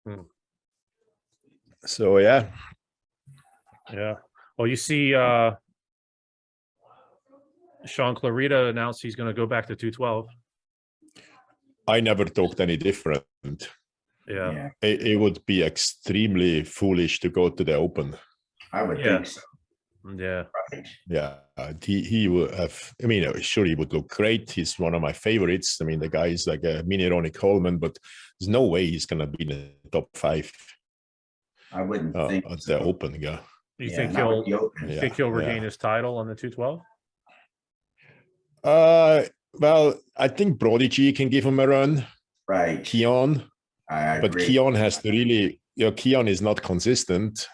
Hmm. So yeah. Well, you see, Sean Clarida announced he's going to go back to 212. I never talked any different. Yeah. It would be extremely foolish to go to the Open. I would think so. Yeah. Right. Yeah, he would have. I mean, sure, he would look great. He's one of my favorites. I mean, the guy is like a mini Ronnie Coleman, but there's no way he's gonna be in the top 5. I wouldn't think at so. the Open. Yeah. You Yeah, think not with he'll the Open. think he'll regain his title on the 212? Well, I think Prodigy can give him a run. Right. Keon, I but agree. Keon has to really. Keon is not consistent.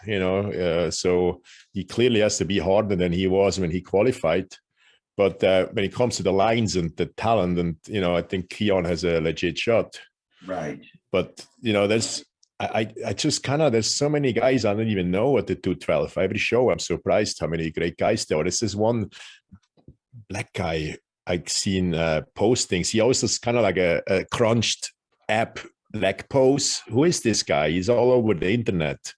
So he clearly has to be harder than he was when he qualified. But when it comes to the lines and the talent, and I think Keon has a legit shot. Right. But there's I just there's so many guys I don't even know at the 212. Every show I'm surprised how many great guys there are. This is one black guy I've seen postings. He always does kind of like a crunched app leg pose. Who is this guy? He's all over the internet.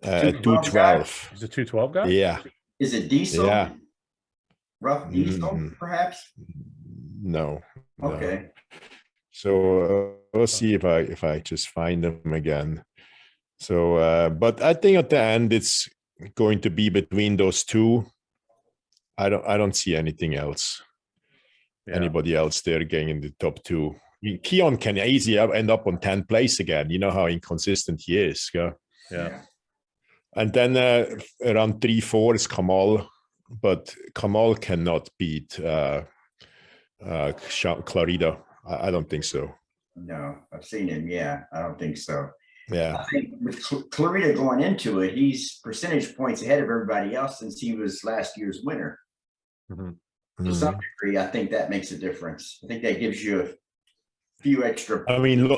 212. He's a 212 guy? Yeah. Is it Diesel? Yeah. Rough Diesel, perhaps? No. Okay. So we'll see if I just find them again. So, but I think at the end it's going to be between those two. I don't see anything else. Yeah. Anybody else there getting in the top 2? I mean, Keon can easily end up on 10th place again. You know how inconsistent he is. Yeah. And then around 3-4 is Kamal, but Kamal cannot beat Clarida. I don't think so. No, I've seen him. Yeah, I don't think so. Yeah. I think with Clarida going into it, he's percentage points ahead of everybody else since he was last year's winner. To some degree, I think that makes a difference. I think that gives you a few extra. I mean,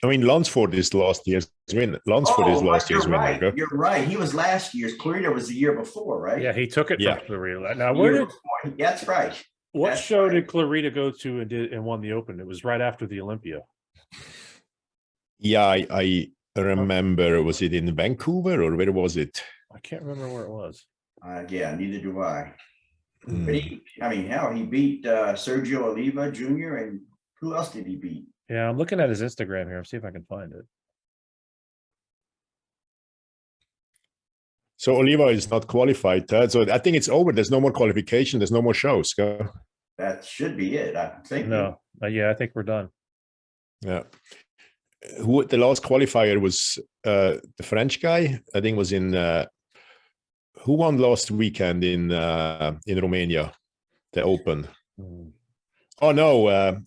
Lunsford is last year's winner. Winner. You're right. He was last year's. Clarida was the year before, right? Yeah, he took it from Clarida. Now, where did that's right. What show did Clarida go to and won the Open? It was right after the Olympia. Yeah, I remember. Was it in Vancouver or where was it? I can't remember where it was. Yeah, neither do I. But he beat Sergio Oliva Jr. and who else did he beat? Yeah, I'm looking at his Instagram here. See if I can find it. So Oliva is not qualified. So I think it's over. There's no more qualification. There's no more shows. That should be it. I think. No. Yeah, I think we're done. Yeah. Who the last qualifier was? The French guy. I think was in. Who won last weekend in Romania, the Open? Oh no,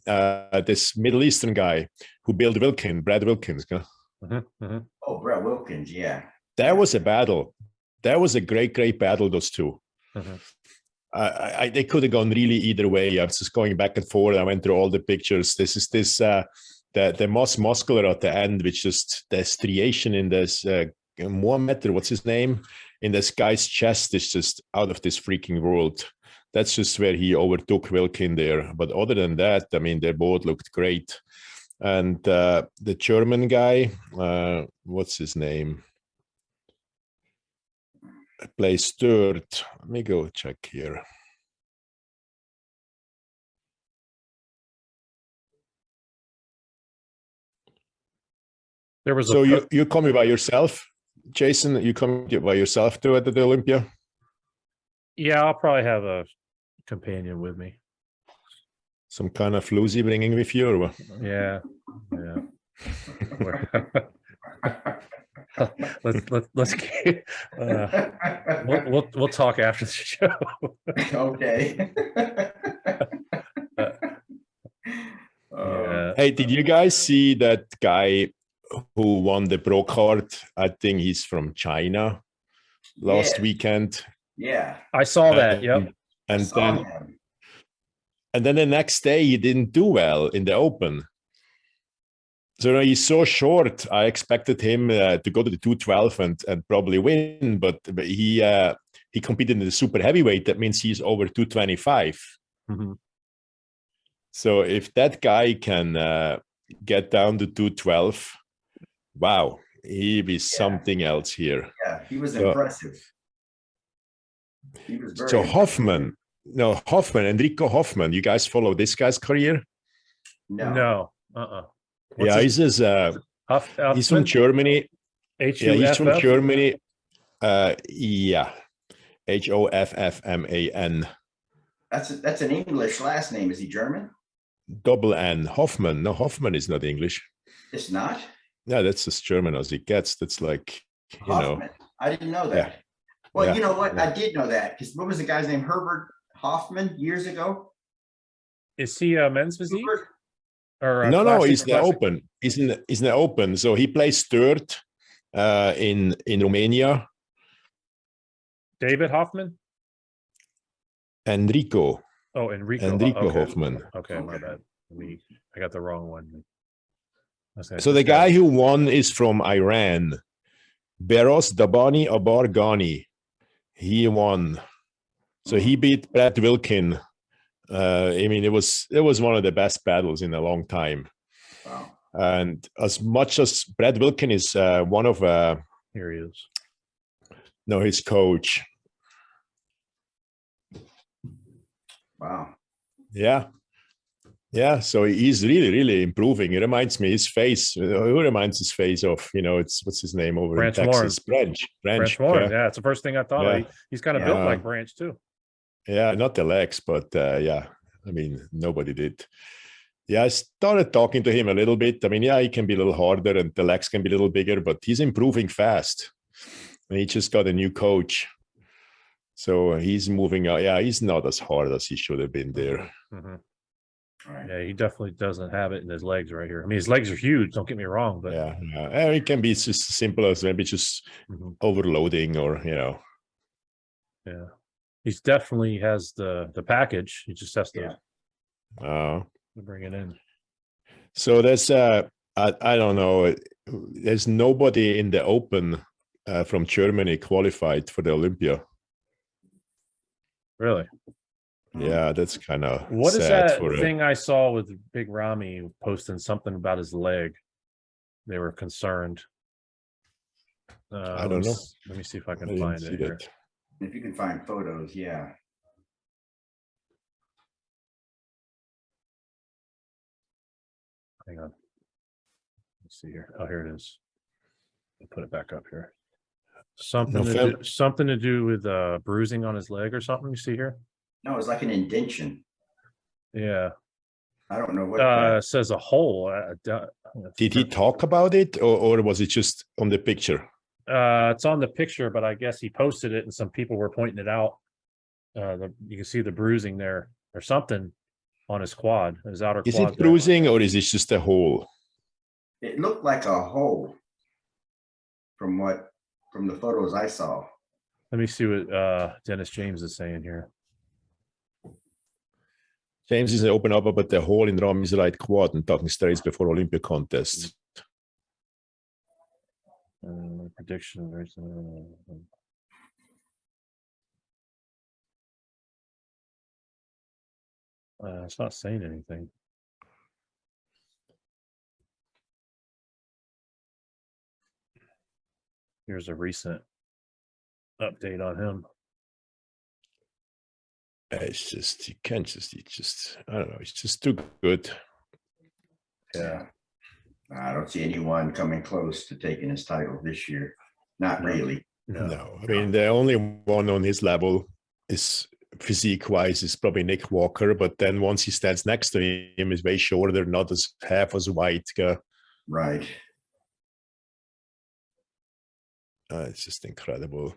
this Middle Eastern guy who built Brad Wilkins. Oh, Brad Wilkins, yeah. That was a battle. That was a great battle. Those two. They could have gone really either way. I was just going back and forth. I went through all the pictures. This is the most muscular at the end, which just the striation in this Mohammed, what's his name, in this guy's chest is just out of this freaking world. That's just where he overtook Wilkin there. But other than that, I mean, they both looked great. And the German guy, what's his name? Plays third. Let me go check here. There was so you coming by yourself, Jason? You coming by yourself too at the Olympia? Yeah, I'll probably have a companion with me. Some kind of floozy bringing with you, or what? Yeah. let's get, we'll talk after the show. Okay. Hey, did you guys see that guy who won the pro card? I think he's from China last weekend. Yeah, I saw that. Yep. And then the next day he didn't do well in the Open. So he's so short. I expected him to go to the 212 and probably win, but he competed in the super heavyweight. That means he's over 225. So if that guy can get down to 212, Wow, he is something else here. Yeah, he was impressive. He was very So impressive. Enrico Hoffman. You guys follow this guy's career? No. Yeah, he's from Germany. H-U-F-F? Yeah, he's from Germany. Yeah, Hoffman. That's an English last name. Is he German? Double N. Hoffman. No, Hoffman is not English. It's not? Yeah, that's as German as it gets. That's like, you Hoffman. know. I didn't know that. Yeah. Well, you know what? I did know that because what was the guy's name? Herbert Hoffman years ago? Is he a men's physique? Or no, he's the open. He's in the open. So he plays third in Romania. David Hoffman? Enrico. Oh, Enrico okay. Hoffman. Okay, my bad. I got the wrong one. So the guy who won is from Iran. Beros Dabani Abargani. He won. So he beat Brad Wilkin. I mean, it was one of the best battles in a long time. Wow. And as much as Brad Wilkin is one of here he is. No, his coach. Wow. Yeah. Yeah. So he's really, really improving. It reminds me his face. Who reminds his face of, what's his name over Branch in Texas? Branch. Warren. Yeah, it's the first thing I thought. Yeah. He's kind of built like Branch too. Yeah, not the legs, but yeah. I mean, nobody did. Yeah, I started talking to him a little bit. I mean, yeah, he can be a little harder and the legs can be a little bigger, but he's improving fast. And he just got a new coach. So he's moving out. Yeah, he's not as hard as he should have been there. Mm-hmm. Right. Yeah, he definitely doesn't have it in his legs right here. I mean, his legs are huge. Don't get me wrong, but yeah, it can be just simple as maybe just overloading or Yeah, he's definitely has the package. He just has to bring it in. So there's I don't know. There's nobody in the open from Germany qualified for the Olympia. Really? Yeah, that's kind of what sad is that thing I saw with Big Ramy posting something about his leg? They were concerned. I don't know. Let me see if I can find it here. If you can find photos, yeah. Hang on. Let's see here. Oh, here it is. I'll put it back up here. Something to do with bruising on his leg or something. You see here? No, it's like an indention. Yeah. I don't know what it says a hole. Did he talk about it or was it just on the picture? It's on the picture, but I guess he posted it and some people were pointing it out. You can see the bruising there or something on his quad, his outer quad. Is it bruising or is it just a hole? It looked like a hole from the photos I saw. Let me see what Dennis James is saying here. James is open up about the hole in Ramy's right quad and talking steroids before Olympia contest. Prediction. It's not saying anything. Here's a recent update on him. It's just, I don't know, it's just too good. Yeah. I don't see anyone coming close to taking his title this year. Not really. No. I mean, the only one on his level is physique-wise is probably Nick Walker, but then once he stands next to him, he's way shorter, not as half as wide. Right. It's just incredible.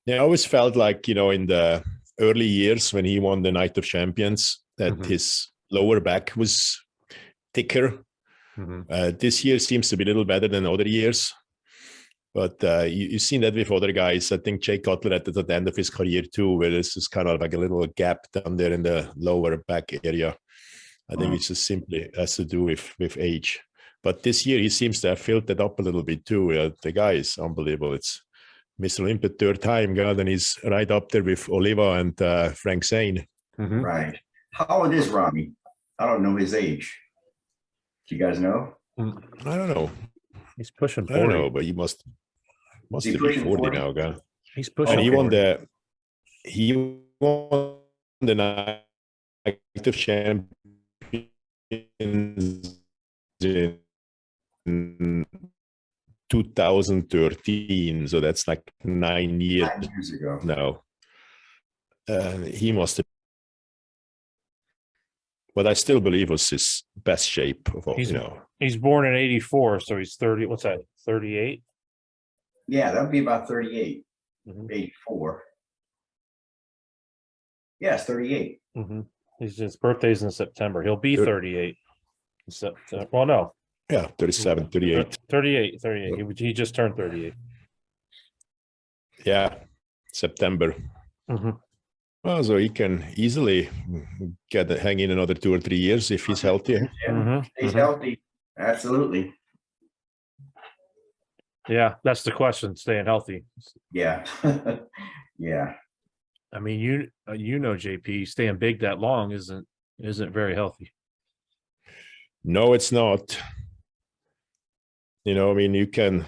Yeah, I always felt like, in the early years when he won the Night of Champions, that his lower back was thicker. This year seems to be a little better than other years. But you've seen that with other guys. I think Jay Cutler at the end of his career too, where there's just kind of like a little gap down there in the lower back area. I think it just simply has to do with age. But this year he seems to have filled that up a little bit too. The guy is unbelievable. It's Mr. Olympia third time, God, and he's right up there with Oliva and Frank Zane. Right. How old is Ramy? I don't know his age. Do you guys know? I don't know. He's pushing I don't 40. know, but he must he be pushing 40 40? now, guy. He's pushing. And he 40. won the night active champions in 2013, so that's like 9 years, 9 years ago. now. He must have, but I still believe it was his best shape of all, He's- you know. He's born in 84, so he's 30. What's that? 38. Yeah, that would be about 38, Mhm. 84. Yes, 38. His birthday's in September. He'll be Good. 38. In September. Well, no, Yeah, 37, 38. 38. He just turned 38. Yeah, September. Well, so he can easily hang in another 2 or 3 years if he's healthy. Yeah, he's healthy. Absolutely. Yeah, that's the question. Staying healthy. Yeah. Yeah. I mean, you know, JP, staying big that long isn't very healthy. No, it's not. You know, I mean, you can,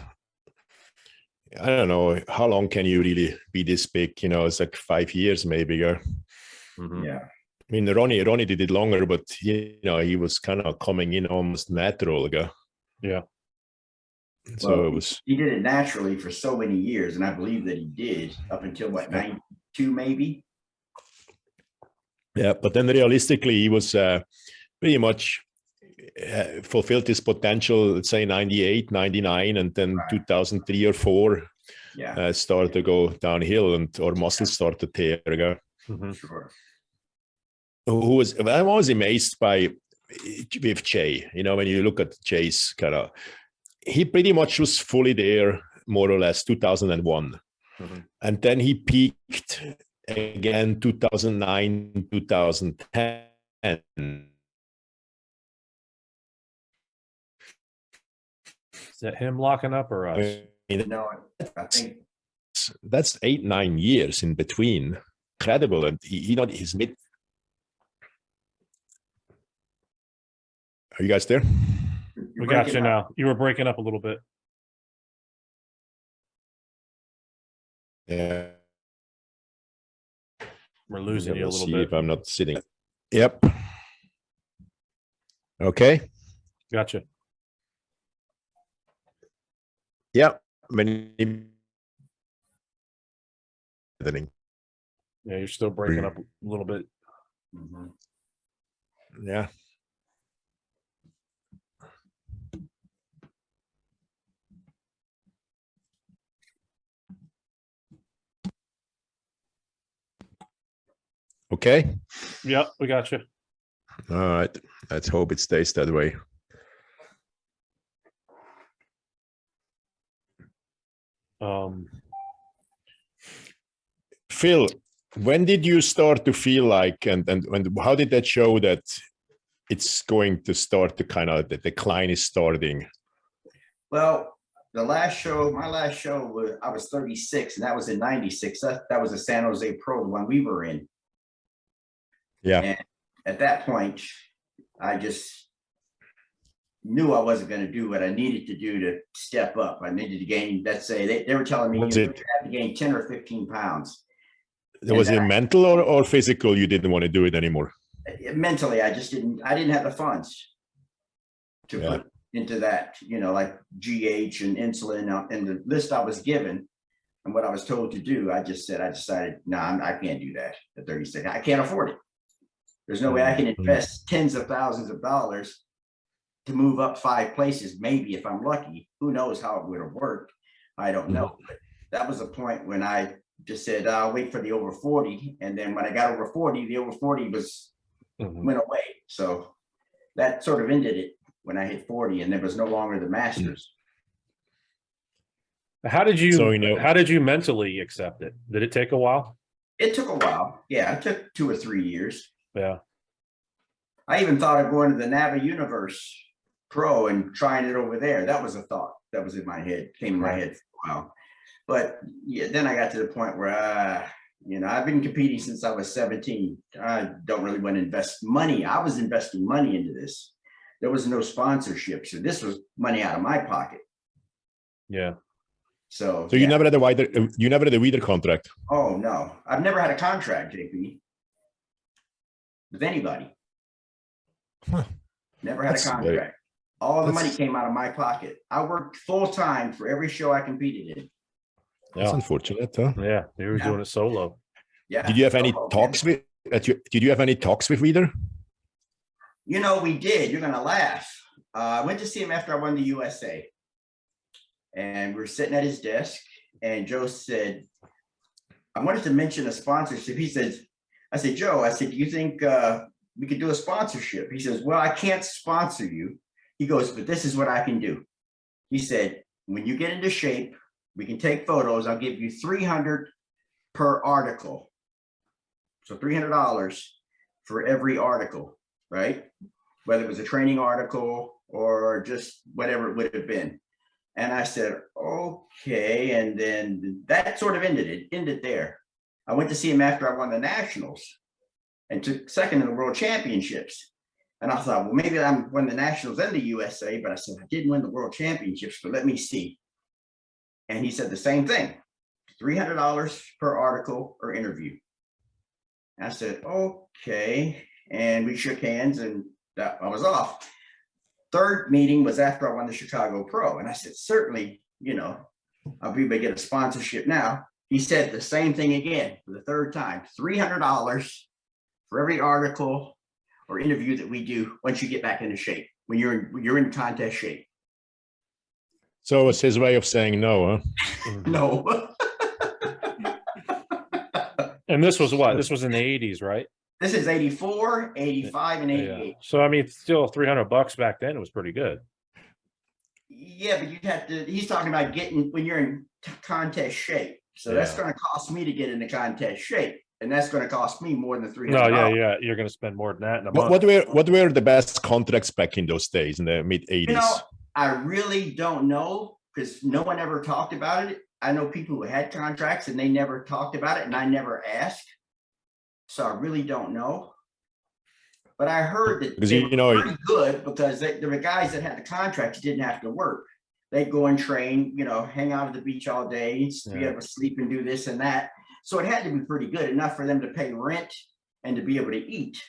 I don't know, how long can you really be this big? You know, it's like 5 years maybe. Yeah. Yeah. I mean, Ronnie did it longer, but you know, he was kind of coming in almost natural. Yeah. So Well, it was. He did it naturally for so many years, and I believe that he did up until what, 92 maybe? Yeah, but then realistically, he was pretty much fulfilled his potential, let's say 98, 99, and then 2003 or 4 started to go downhill, and or muscles started to tear. Sure. I'm always amazed by with Jay. You know, when you look at Jay's kind of, he pretty much was fully there more or less 2001, and then he peaked again 2009, 2010. Is that him locking up or us? No, I think that's 8-9 years in between. Incredible, and he's mid. Are you guys there? We got you now. You were breaking up a little bit. Yeah. We're losing you a little see bit. if I'm not sitting. Yep. Okay. Gotcha. Yeah. Yeah, you're still breaking up a little bit. Yeah. Okay. Yep, we got you. All right. Let's hope it stays that way. Phil, when did you start to feel like, and how did that show that it's going to start to kind of, the decline is starting? Well, my last show was, I was 36, and that was in 96. That was a San Jose Pro, the one we were in. Yeah. And at that point, I just knew I wasn't going to do what I needed to do to step up. I needed to gain, let's say, they were telling me you have to gain 10 or 15 pounds. Was it mental or physical? You didn't want to do it anymore? Mentally, I didn't have the funds to put into that, you know, like GH and insulin and the list I was given and what I was told to do. I decided, no, I can't do that at 36. I can't afford it. There's no way I can invest tens of thousands of dollars to move up 5 places. Maybe if I'm lucky, who knows how it would have worked. I don't know. But that was a point when I just said, I'll wait for the over 40. And then when I got over 40, the over 40 went away. So that sort of ended it when I hit 40, and there was no longer the Masters. How did you mentally accept it? Did it take a while? It took a while. Yeah, it took 2 or 3 years. Yeah. I even thought of going to the Nava Universe Pro and trying it over there. That was a thought that was in my head, came in my head for a while. But yeah, then I got to the point where, you know, I've been competing since I was 17. I don't really want to invest money. I was investing money into this. There was no sponsorship. So this was money out of my pocket. Yeah. So you never had a Weider contract? Oh no, I've never had a contract, JP, with anybody. Huh. Never had a contract. All the money came out of my pocket. I worked full time for every show I competed in. That's unfortunate, huh? Yeah, he was doing it solo. Yeah. Did you have any talks with? Did you have any talks with Weider? You know, we did. You're gonna laugh. I went to see him after I won the USA, and we were sitting at his desk. And Joe said, "I wanted to mention a sponsorship." He says, "I said, Joe, I said, do you think we could do a sponsorship?" He says, "Well, I can't sponsor you." He goes, "But this is what I can do." He said, "When you get into shape, we can take photos. I'll give you $300 per article. So $300 for every article, right? Whether it was a training article or just whatever it would have been." And I said, okay. And then that sort of ended there. I went to see him after I won the nationals and took second in the world championships. And I thought, well, maybe I won the nationals and the USA, but I said, I didn't win the world championships, but let me see. And he said the same thing, $300 per article or interview. And I said, okay. And we shook hands and I was off. Third meeting was after I won the Chicago Pro. And I said, certainly, you know, I'll be able to get a sponsorship now. He said the same thing again for the third time, $300 for every article or interview that we do once you get back into shape, when you're in contest shape. So it's his way of saying no, huh? No. And this was what? This was in the 80s, right? This is 84, 85, and 88. Yeah. So I mean, still $300 back then, it was pretty good. Yeah, but you'd have to, he's talking about getting when you're in contest shape. So that's going to cost me to get into contest shape. And that's going to cost me more than $300. No, yeah. You're going to spend more than that in a month. What were the best contracts back in those days, in the mid 80s? You know, I really don't know because no one ever talked about it. I know people who had contracts and they never talked about it and I never asked. So I really don't know. But I heard that they were pretty good because there were guys that had the contracts didn't have to work. They'd go and train, you know, hang out at the beach all day, be able to sleep and do this and that. So it had to be pretty good, enough for them to pay rent and to be able to eat.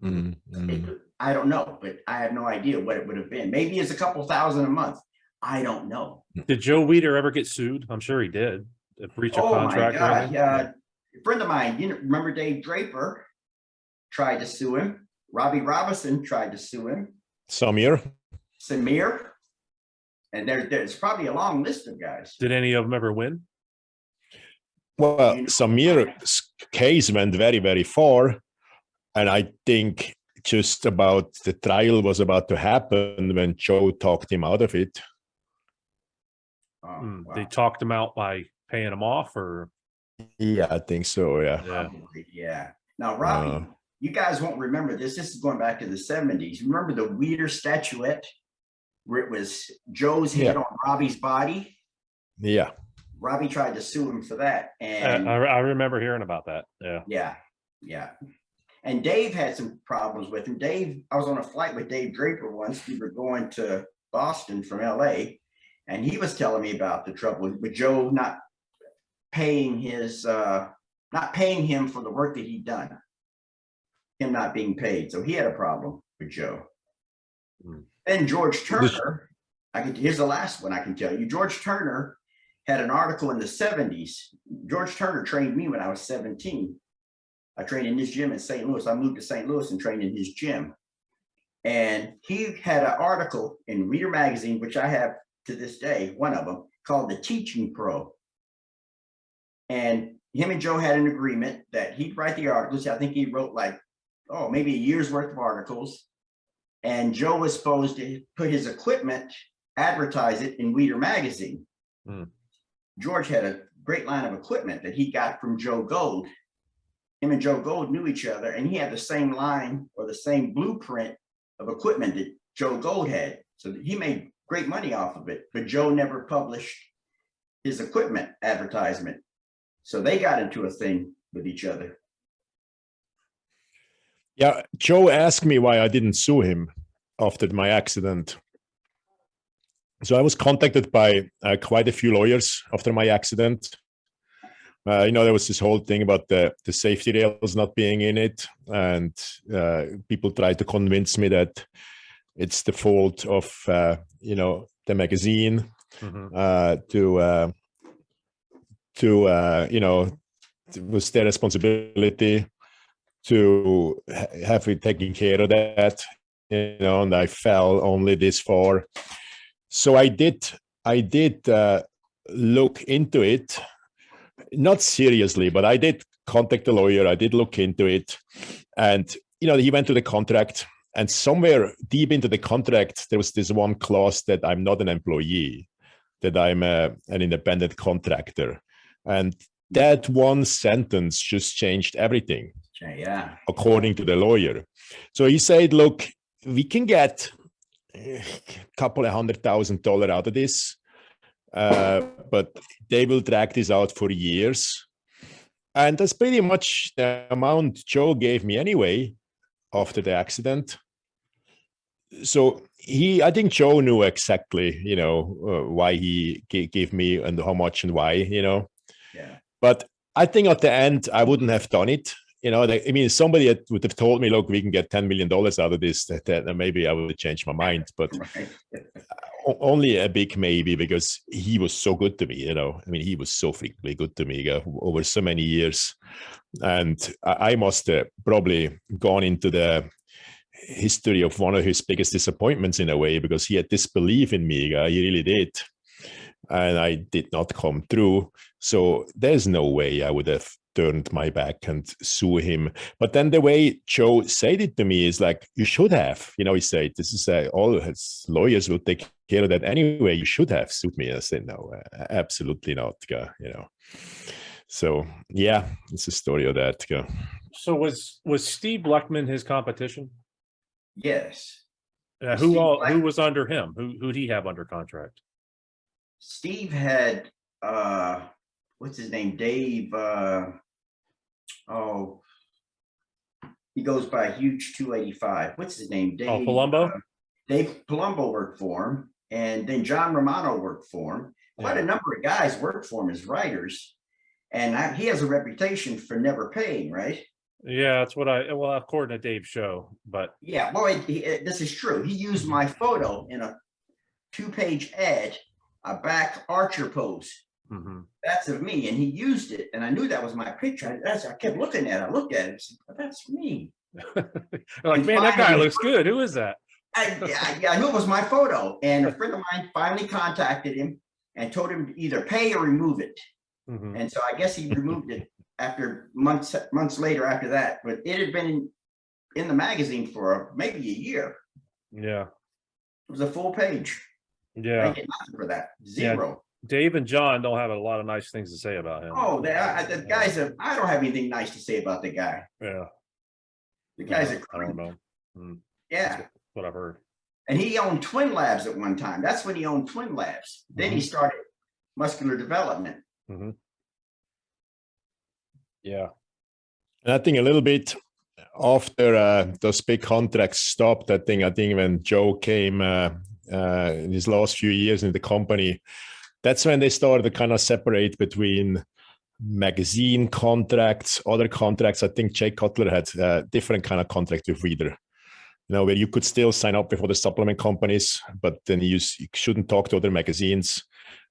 I don't know, but I have no idea what it would have been. Maybe it's a couple thousand a month. I don't know. Did Joe Weider ever get sued? I'm sure he did. A breach of contract. Oh my God. A friend of mine, you know, remember Dave Draper tried to sue him. Robbie Robinson tried to sue him. Samir. And there's probably a long list of guys. Did any of them ever win? Well, Samir's case went very, very far. And I think just about the trial was about to happen when Joe talked him out of it. Wow. They talked him out by paying him off, or? Yeah, I think so. Yeah. Yeah. Now, Robbie, you guys won't remember this. This is going back to the 70s. Remember the Weider statuette where it was Joe's head on Robbie's body? Yeah. Robbie tried to sue him for that. And I remember hearing about that. Yeah. And Dave had some problems with him. I was on a flight with Dave Draper once. We were going to Boston from LA. And he was telling me about the trouble with Joe not paying him for the work that he'd done. Him not being paid. So he had a problem with Joe. Then George Turner, here's the last one I can tell you. George Turner had an article in the 70s. George Turner trained me when I was 17. I trained in his gym in St. Louis. I moved to St. Louis and trained in his gym. And he had an article in Weider magazine, which I have to this day, one of them, called The Teaching Pro. And him and Joe had an agreement that he'd write the articles. I think he wrote maybe a year's worth of articles. And Joe was supposed to put his equipment, advertise it in Weider magazine. George had a great line of equipment that he got from Joe Gold. Him and Joe Gold knew each other, and he had the same line or the same blueprint of equipment that Joe Gold had. So he made great money off of it, but Joe never published his equipment advertisement. So they got into a thing with each other. Yeah, Joe asked me why I didn't sue him after my accident. So I was contacted by quite a few lawyers after my accident. There was this whole thing about the safety rails not being in it, and people tried to convince me that it's the fault of the magazine. It was their responsibility to have it taken care of that, and I fell only this far. So I did look into it, not seriously, but I did contact the lawyer. I did look into it, and he went to the contract, and somewhere deep into the contract there was this one clause that I'm not an employee, that I'm an independent contractor, and that one sentence just changed everything. Yeah. According to the lawyer. So he said, look, we can get a couple of $100,000 out of this, but they will drag this out for years. And that's pretty much the amount Joe gave me anyway after the accident. So I think Joe knew exactly, why he gave me and how much and why, Yeah. But I think at the end, I wouldn't have done it. Somebody would have told me, look, we can get $10 million out of this, that maybe I would change my mind, but Right. only a big maybe, because he was so good to me, he was so freakingly good to me over so many years. And I must have probably gone into the history of one of his biggest disappointments in a way, because he had disbelief in me. He really did. And I did not come through. So there's no way I would have turned my back and sue him. But then the way Joe said it to me is like, you should have, he said, this is all his lawyers will take care of that anyway. You should have sued me. I said, no, absolutely not. So yeah, it's a story of that. So was Steve Bleckman his competition? Yes. Who was under him? Who'd he have under contract? Steve had what's his name? Dave. He goes by Huge 285. What's his name? Dave. Palumbo. Dave Palumbo worked for him, and then John Romano worked for him. Quite a number of guys worked for him as writers, and he has a reputation for never paying, right? Yeah, that's what according to Dave's show, but yeah, boy, this is true. He used my photo in a 2-page ad, a back archer pose. That's of me, and he used it, and I knew that was my picture. I kept looking at it. I looked at it and said, that's me. Like, man, that guy looks good. Who is that? I knew it was my photo, and a friend of mine finally contacted him and told him to either pay or remove it. And so I guess he removed it after months later after that, but it had been in the magazine for maybe a year. Yeah, it was a full page. Yeah, I get nothing for that. Zero. Yeah. Dave and John don't have a lot of nice things to say about him. Oh, the guys I don't have anything nice to say about the guy. Yeah, the guy's a I don't know. Yeah, that's what I've heard. And he owned Twin Labs at one time. That's when he owned Twin Labs. Then he started Muscular Development. Yeah. And I think a little bit after those big contracts stopped, I think when Joe came in his last few years in the company, that's when they started to kind of separate between magazine contracts, other contracts. I think Jay Cutler had a different kind of contract with Weider, where you could still sign up with other supplement companies, but then you shouldn't talk to other magazines.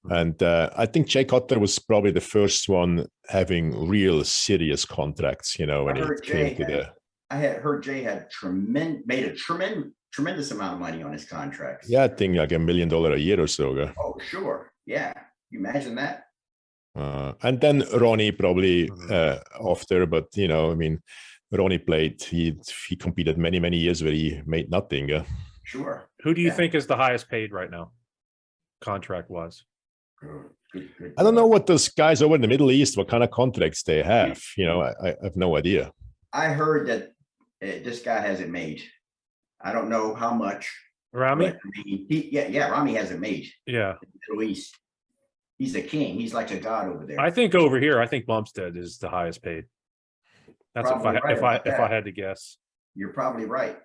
And I think Jay Cutler was probably the first one having real serious contracts, when it came to the... I had heard Jay had made a tremendous amount of money on his contracts. Yeah, I think like $1 million a year or so. Oh, sure. Yeah. You imagine that? And then Ronnie probably after, but Ronnie played, he competed many years where he made nothing. Sure. Who do you think is the highest paid right now, contract wise? Good. I don't know what those guys over in the Middle East, what kind of contracts they have. I have no idea. I heard that this guy hasn't made. I don't know how much. Ramy? Ramy hasn't made. Yeah. In the Middle East. He's a king. He's like a god over there. I think over here, I think Bumstead is the highest paid. That's if I had to guess. You're probably right.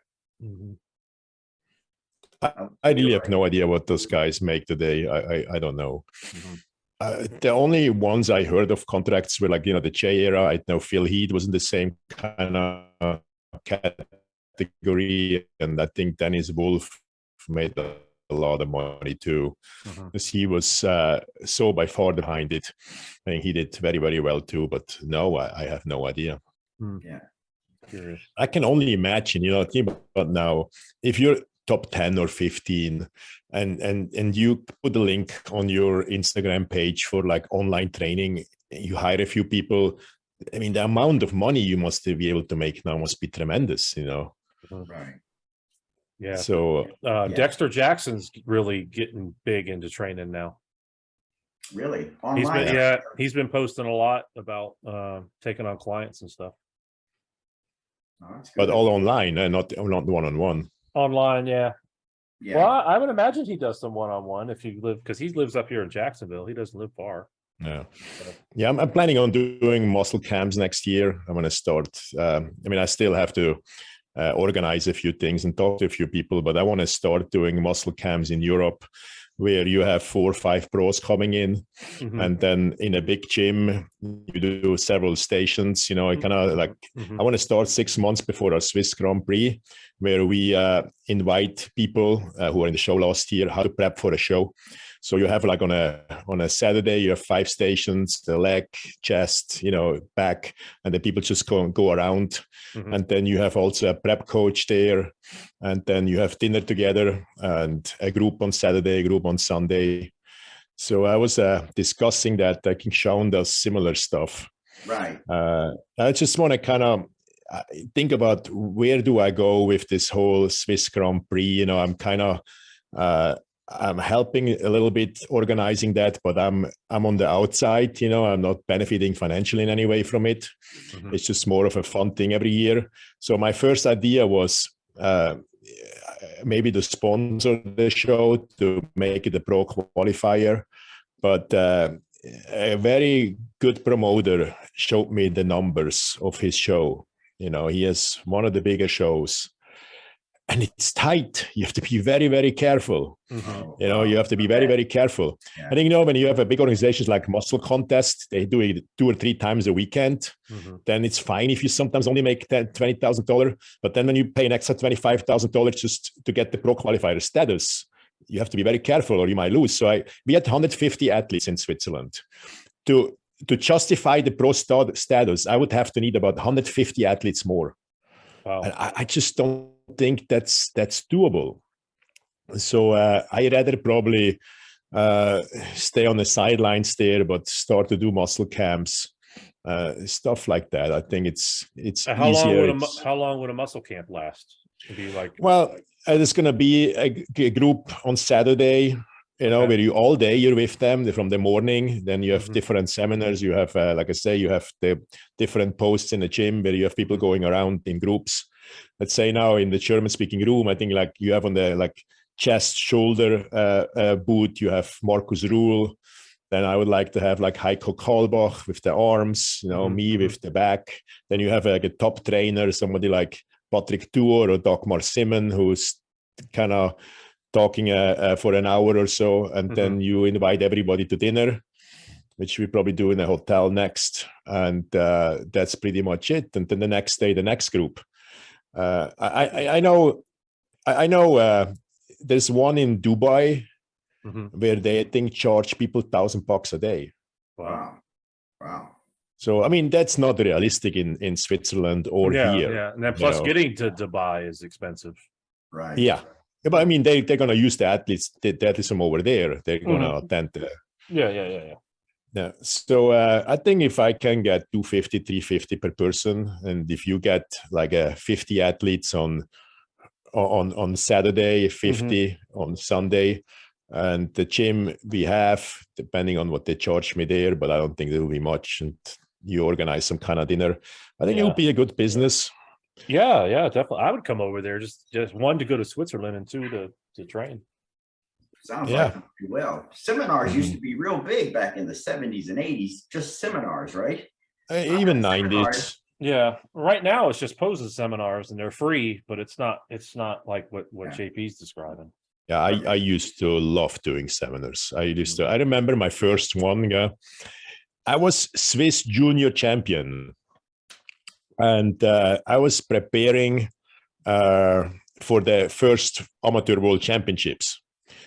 I really have no idea what those guys make today. I don't know. The only ones I heard of contracts were like, the J era. I know Phil Heath was in the same kind of category. And I think Dennis Wolf made a lot of money too. Because he was so by far behind it. I think he did very, very well too. But no, I have no idea. Yeah. Curious. I can only imagine, think about now, if you're top 10 or 15 and you put a link on your Instagram page for like online training, you hire a few people. I mean, the amount of money you must be able to make now must be tremendous, Right. Yeah. So Dexter Jackson's really getting big into training now. Really? Online? He's been posting a lot about taking on clients and stuff. Oh, that's good. But all online, not one-on-one. Online, yeah. Yeah. Well, I would imagine he does some one-on-one if you live, because he lives up here in Jacksonville. He doesn't live far. Yeah, I'm planning on doing muscle camps next year. I'm going to start. I still have to organize a few things and talk to a few people, but I want to start doing muscle camps in Europe, where you have 4 or 5 pros coming in, and then in a big gym you do several stations. I kind of like I want to start 6 months before our Swiss Grand Prix, where we invite people who are in the show last year how to prep for a show. So you have like on a Saturday, you have 5 stations: the leg, chest, back, and then people just go around. And then you have also a prep coach there, and then you have dinner together and a group on Saturday, a group on Sunday. So I was discussing that. I think SHAUN does similar stuff. Right. I just want to kind of think about where do I go with this whole Swiss Grand Prix. I'm helping a little bit organizing that, but I'm on the outside. I'm not benefiting financially in any way from it. It's just more of a fun thing every year. So my first idea was maybe to sponsor the show, to make it a pro qualifier. But a very good promoter showed me the numbers of his show. He has one of the bigger shows. And it's tight. You have to be very, very careful. You have to be very, very careful. Yeah. I think, when you have a big organizations like Muscle Contest, they do it 2 or 3 times a weekend. Then it's fine if you sometimes only make $20,000. But then when you pay an extra $25,000 just to get the pro qualifier status, you have to be very careful or you might lose. So we had 150 athletes in Switzerland. To justify the pro status, I would have to need about 150 athletes more. Wow. And I just don't think that's doable. So I rather probably stay on the sidelines there, but start to do muscle camps, stuff like that. I think it's how easier. How long would a muscle camp last? Well, there's going to be a group on Saturday, where you all day you're with them from the morning. Then you have different seminars. You have, like I say, you have the different posts in the gym where you have people going around in groups. Let's say now in the German-speaking room, I think like you have on the chest, shoulder boot, you have Markus Ruhl. Then I would like to have like Heiko Kalbach with the arms, me with the back. Then you have like a top trainer, somebody like Patrick Tuor or Dagmar Simon, who's kind of talking for an hour or so. And then you invite everybody to dinner, which we probably do in a hotel next. And that's pretty much it. And then the next day, the next group. I know there's one in Dubai where they, I think, charge people $1,000 a day. Wow. So, that's not realistic in Switzerland or here. Yeah, and then plus getting to Dubai is expensive. Right. Yeah. But they're going to use the athletes from over there. They're going to attend. Yeah. So I think if I can get 250, 350 per person, and if you get like 50 athletes on Saturday, 50 on Sunday, and the gym we have, depending on what they charge me there, but I don't think there will be much. And you organize some kind of dinner, I think it will be a good business. Yeah, definitely. I would come over there just 1 to go to Switzerland and 2 to train. Sounds like well. Seminars used to be real big back in the 70s and 80s. Just seminars, right? Even 90s. Yeah. Right now it's just poses seminars and they're free, but it's not like what JP's describing. Yeah, I used to love doing seminars. I remember my first one. I was Swiss junior champion, and I was preparing for the first amateur world championships.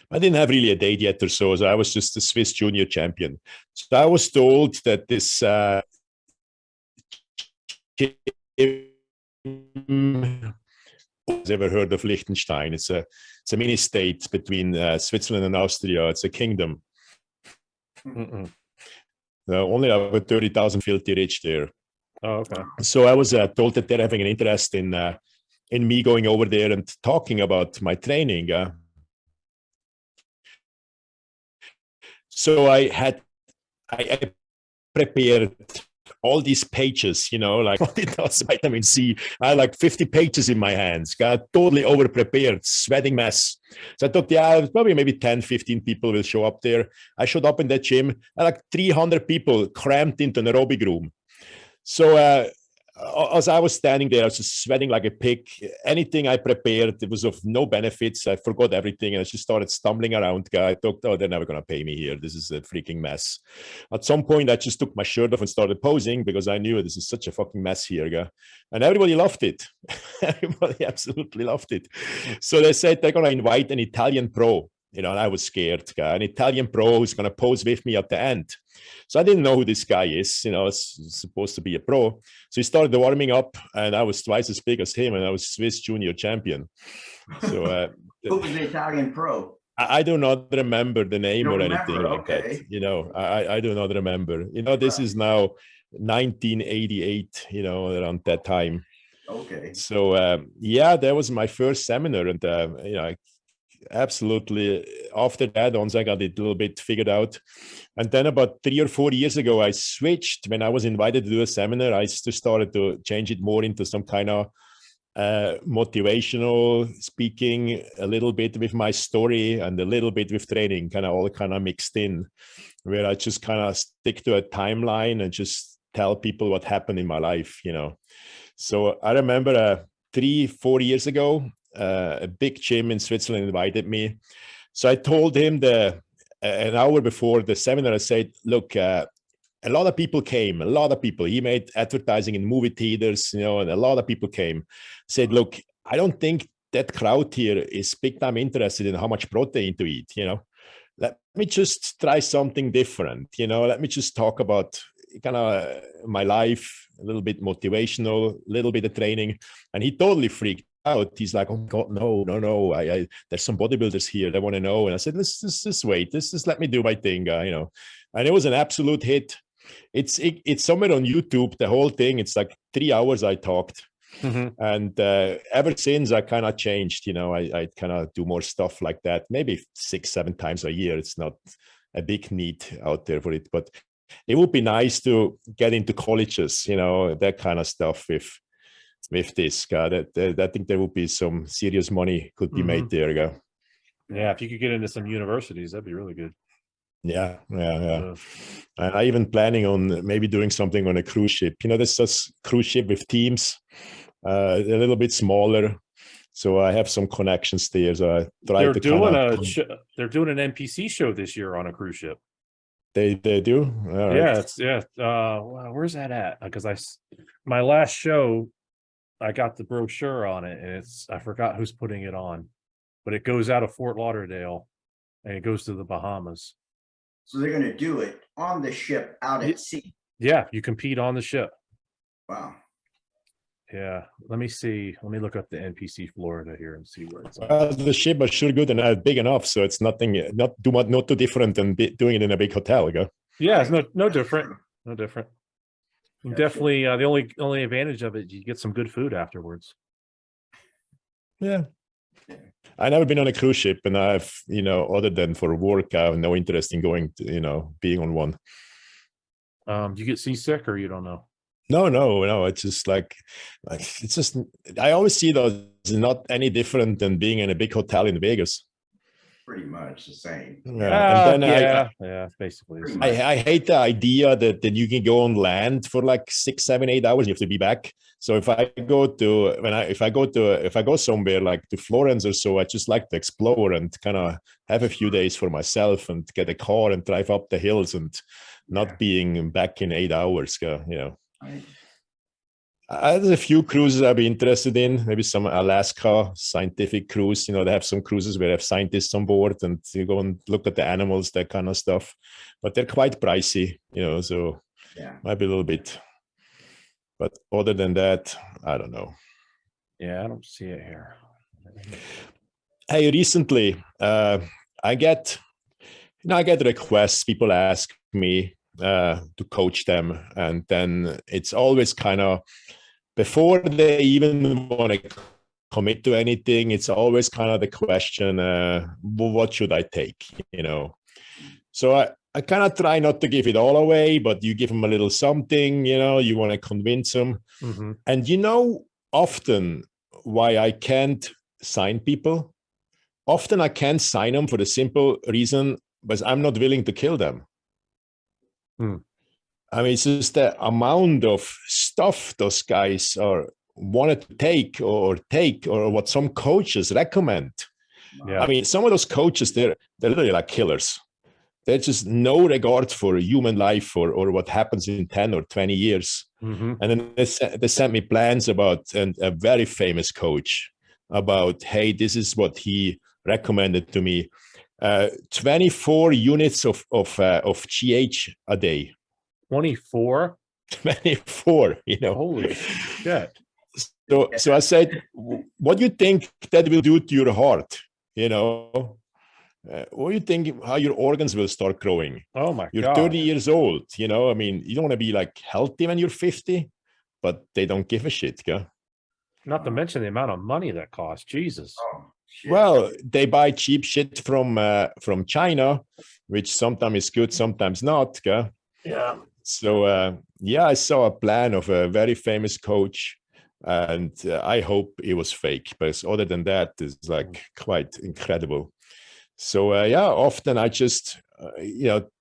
I didn't have really a date yet or so I was just a Swiss junior champion. So I was told that this has ever heard of Liechtenstein? It's a mini state between Switzerland and Austria. It's a kingdom. Only about 30,000 filthy rich there. Oh, okay. So I was told that they're having an interest in me going over there and talking about my training. So I prepared all these pages, like vitamin C. I had like 50 pages in my hands, got totally over prepared, sweating mess. So I thought, probably maybe 10, 15 people will show up there. I showed up in that gym, and like 300 people crammed into an aerobic room. So as I was standing there, I was just sweating like a pig. Anything I prepared, it was of no benefits. I forgot everything, and I just started stumbling around. I thought, they're never going to pay me here. This is a freaking mess. At some point, I just took my shirt off and started posing because I knew this is such a fucking mess here. And everybody loved it. Everybody absolutely loved it. So they said they're going to invite an Italian pro. And I was scared. An Italian pro who's going to pose with me at the end. So I didn't know who this guy is. It's supposed to be a pro. So he started warming up, and I was twice as big as him, and I was Swiss junior champion. So who was the Italian pro? I do not remember the name or anything like that. I do not remember. This is now 1988. Around that time. Okay. So that was my first seminar, and absolutely. After that, once I got it a little bit figured out, and then about 3 or 4 years ago, I switched. When I was invited to do a seminar, I just started to change it more into some kind of motivational speaking, a little bit with my story and a little bit with training, all mixed in, where I just stick to a timeline and just tell people what happened in my life. So I remember 3-4 years ago, a big gym in Switzerland invited me. So I told him an hour before the seminar, I said, look, a lot of people came, he made advertising in movie theaters, and a lot of people came. Said, look, I don't think that crowd here is big time interested in how much protein to eat. Let me just try something different. Let me just talk about my life, a little bit motivational, a little bit of training. And he totally freaked out. He's like, oh God, no. There's some bodybuilders here. They want to know. And I said, let's wait. Just let me do my thing, And it was an absolute hit. It's somewhere on YouTube, the whole thing. It's like 3 hours I talked. Mm-hmm. And ever since I changed, I do more stuff like that, maybe 6-7 times a year. It's not a big need out there for it, but it would be nice to get into colleges, that kind of stuff with this. I think there would be some serious money could be made there. Yeah, if you could get into some universities, that'd be really good. Yeah. And I even planning on maybe doing something on a cruise ship. This is a cruise ship with teams, a little bit smaller. So I have some connections there. So I try to they're doing an NPC show this year on a cruise ship. They do? All right. Where's that at? Because my last show, I got the brochure on it, and I forgot who's putting it on, but it goes out of Fort Lauderdale and it goes to the Bahamas. So they're going to do it on the ship out at sea. Yeah, you compete on the ship. Wow. Yeah, let me see. Let me look up the NPC Florida here and see where it's at. The ship is sure good and big enough, so it's not too different than doing it in a big hotel. Yeah, it's no different. No different. Definitely, the only advantage of it, you get some good food afterwards. Yeah. I've never been on a cruise ship, and I've, other than for work, I have no interest in going to, being on one. Do you get seasick, or you don't know? No. It's just it's just, I always see those not any different than being in a big hotel in Vegas. pretty much the same. Yeah, and then yeah, basically. Pretty much. I hate the idea that you can go on land for like 6, 7, 8 hours. You have to be back. So if I go somewhere like to Florence or so, I just like to explore and kind of have a few days for myself and get a car and drive up the hills and not being back in 8 hours. You know. Right. There's a few cruises I'd be interested in, maybe some Alaska scientific cruise. You know, they have some cruises where they have scientists on board and you go and look at the animals, that kind of stuff. But they're quite pricey, you know, so might be a little bit. But other than that, I don't know. Yeah, I don't see it here. Hey, recently, I get requests. People ask me to coach them, and then it's always kind of before they even want to commit to anything, it's always kind of the question, what should I take, you know? So I kind of try not to give it all away, but you give them a little something, you know, you want to convince them. Mm-hmm. And you know, often why I can't sign people, often I can't sign them for the simple reason because I'm not willing to kill them. I mean, it's just the amount of stuff those guys are wanted to take or what some coaches recommend. Yeah. I mean, some of those coaches, they're literally like killers. There's just no regard for human life or what happens in 10 or 20 years. Mm-hmm. And then they sent me plans about a very famous coach about, hey, this is what he recommended to me. 24 units of GH a day. 24? 24, you know. Holy shit. So I said, what do you think that will do to your heart? You know, what do you think how your organs will start growing? Oh my God. You're 30 years old, you know. I mean, you don't want to be like healthy when you're 50, but they don't give a shit, yeah. Not to mention the amount of money that costs. Jesus. Oh, shit. Well, they buy cheap shit from China, which sometimes is good, sometimes not. Yeah. Yeah. So I saw a plan of a very famous coach, and I hope it was fake. But other than that, it's like quite incredible. So often I just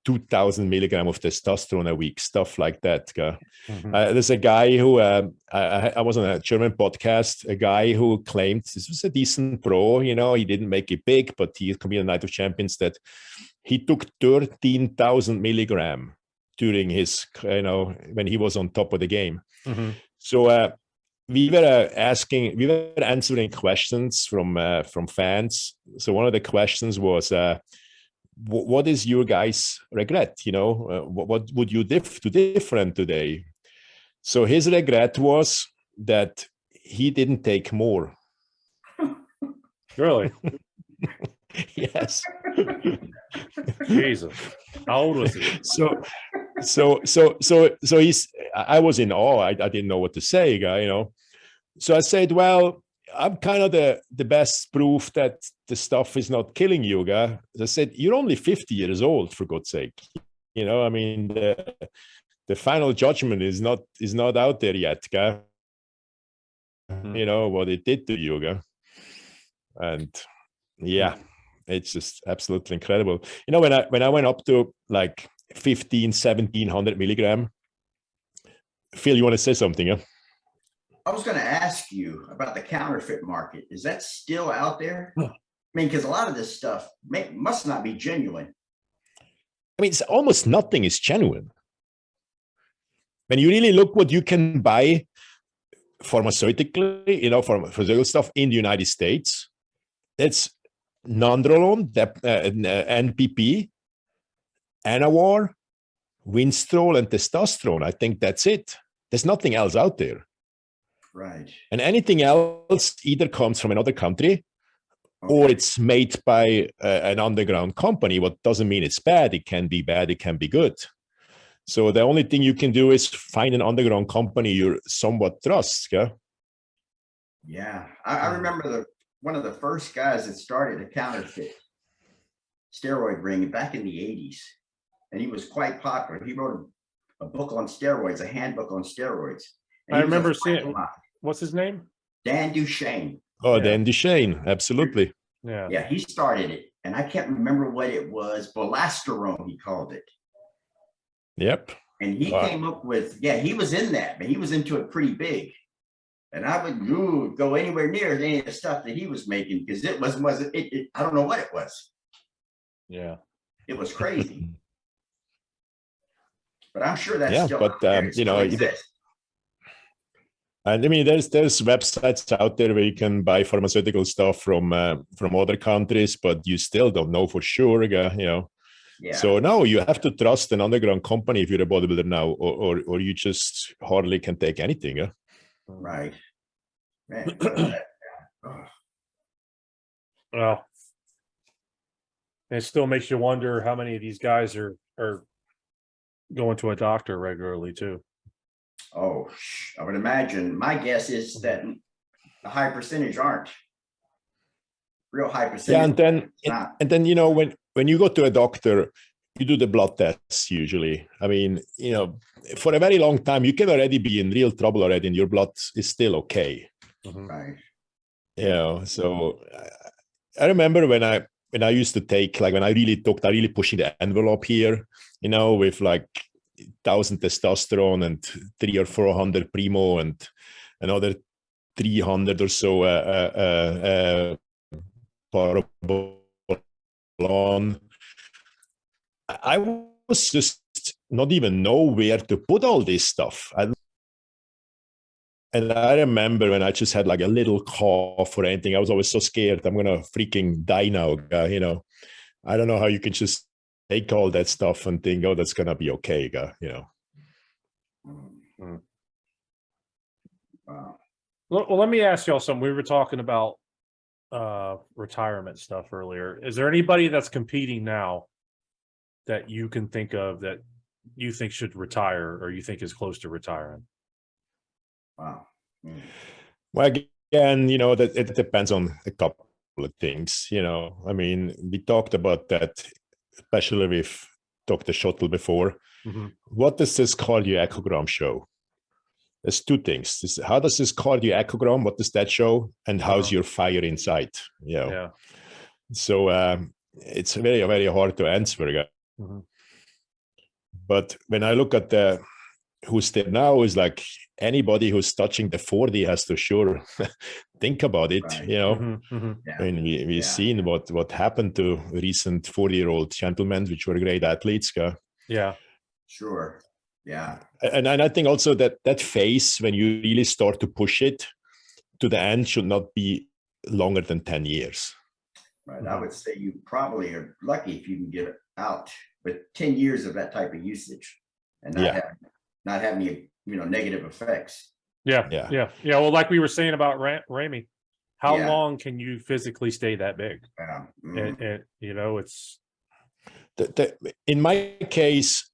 2,000 milligrams of testosterone a week, stuff like that. Mm-hmm. There's a guy who I was on a German podcast, a guy who claimed this was a decent pro, you know, he didn't make it big, but he could be a Night of Champions, that he took 13,000 milligrams during his, you know, when he was on top of the game. Mm-hmm. So we were answering questions from fans. So one of the questions was, what is your guys' regret? You know, what would you do different today? So his regret was that he didn't take more. Really? Yes. Jesus. How old was he? So he's. I was in awe. I didn't know what to say, guy. You know. So I said, well, I'm kind of the best proof that the stuff is not killing you, guy. I said, you're only 50 years old, for God's sake. You know, I mean, the final judgment is not out there yet, guy. Mm-hmm. You know what it did to you, guy. And yeah, it's just absolutely incredible. You know, when I went up to like 1,700 milligram. Phil, you want to say something? Yeah? I was going to ask you about the counterfeit market. Is that still out there? I mean, because a lot of this stuff must not be genuine. I mean, it's almost nothing is genuine. When you really look what you can buy pharmaceutically, you know, pharmaceutical stuff in the United States, it's nandrolone, NPP, Anawar, Winstrol, and testosterone. I think that's it. There's nothing else out there. Right. And anything else either comes from another country or it's made by an underground company. What doesn't mean it's bad. It can be bad. It can be good. So the only thing you can do is find an underground company you somewhat trust. Yeah. Yeah. I remember one of the first guys that started a counterfeit steroid ring back in the 80s. And he was quite popular. He wrote a book on steroids, a handbook on steroids. I remember seeing, what's his name? Dan Duchesne. Oh, yeah. Dan Duchesne, absolutely. Yeah. Yeah, he started it. and I can't remember what it was, bolasterone, he called it. Yep. And he came up with, he was in that, but he was into it pretty big. And I would go anywhere near any of the stuff that he was making because it wasn't I don't know what it was. Yeah. It was crazy. But I'm sure that's still but you know, and I mean, there's websites out there where you can buy pharmaceutical stuff from other countries, but you still don't know for sure, you know. Yeah. So no, you have to trust an underground company if you're a bodybuilder now, or you just hardly can take anything. Yeah? Right. Man, well, it still makes you wonder how many of these guys are going to a doctor regularly too. Oh, I would imagine. My guess is that a high percentage aren't. Real high percentage. Yeah, and then you know, when you go to a doctor, you do the blood tests usually. I mean, you know, for a very long time, you can already be in real trouble already, and your blood is still okay. Right. You know, so I remember when I used to take, like when I really pushing the envelope here, you know, with like 1,000 testosterone and 300 or 400 primo and another 300 or so parabolon. I was just not even know where to put all this stuff. And I remember when I just had like a little cough or anything, I was always so scared. I'm going to freaking die now. You know, I don't know how you can just take all that stuff and think, oh, that's going to be okay. You know. Wow. Well, let me ask y'all something. We were talking about retirement stuff earlier. Is there anybody that's competing now that you can think of that you think should retire or you think is close to retiring? Wow. Well, again, you know, that it depends on a couple of things. You know, I mean, we talked about that, especially with Dr. Schottel before. What does this cardio-echogram show? There's two things. How does this cardio-echogram, what does that show? And how's your fire inside? You know? Yeah. So it's very, very hard to answer. But when I look at who's there now, is like anybody who's touching the 40 has to sure think about it, right. You know. Yeah. And we've seen what happened to recent 40-year-old gentlemen, which were great athletes. Yeah, sure. Yeah. And I think also that phase when you really start to push it to the end should not be longer than 10 years. Right. I would say you probably are lucky if you can get it out with 10 years of that type of usage and not have any, you know, negative effects. Yeah. Well, like we were saying about RAMY, how long can you physically stay that big? And you know, it's in my case,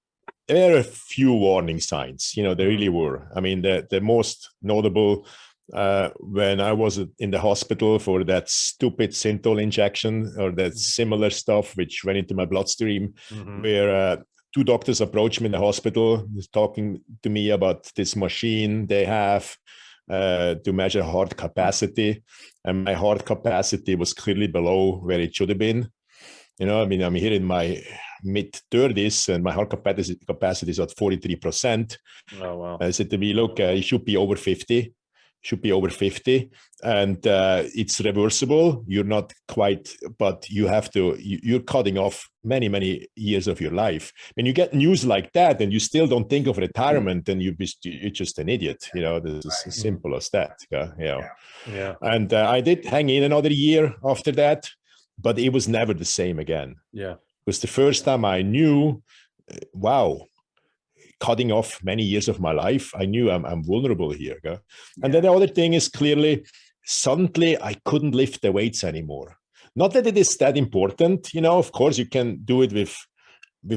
there are a few warning signs. You know, there really were. I mean, the most notable when I was in the hospital for that stupid Synthol injection or that similar stuff which went into my bloodstream, where two doctors approached me in the hospital talking to me about this machine they have to measure heart capacity, and my heart capacity was clearly below where it should have been. You know, I mean, I'm here in my mid-30s and my heart capacity is at 43%. Oh, wow. I said to me, look, it should be over 50. And it's reversible. You're not quite, but you have to, you're cutting off many, many years of your life. When you get news like that and you still don't think of retirement, then you're just an idiot. You know, this is as simple as that. You know? Yeah. And I did hang in another year after that, but it was never the same again. Yeah. It was the first time I knew, wow, cutting off many years of my life, I knew I'm vulnerable here. And then the other thing is clearly, suddenly I couldn't lift the weights anymore. Not that it is that important, you know, of course you can do it with you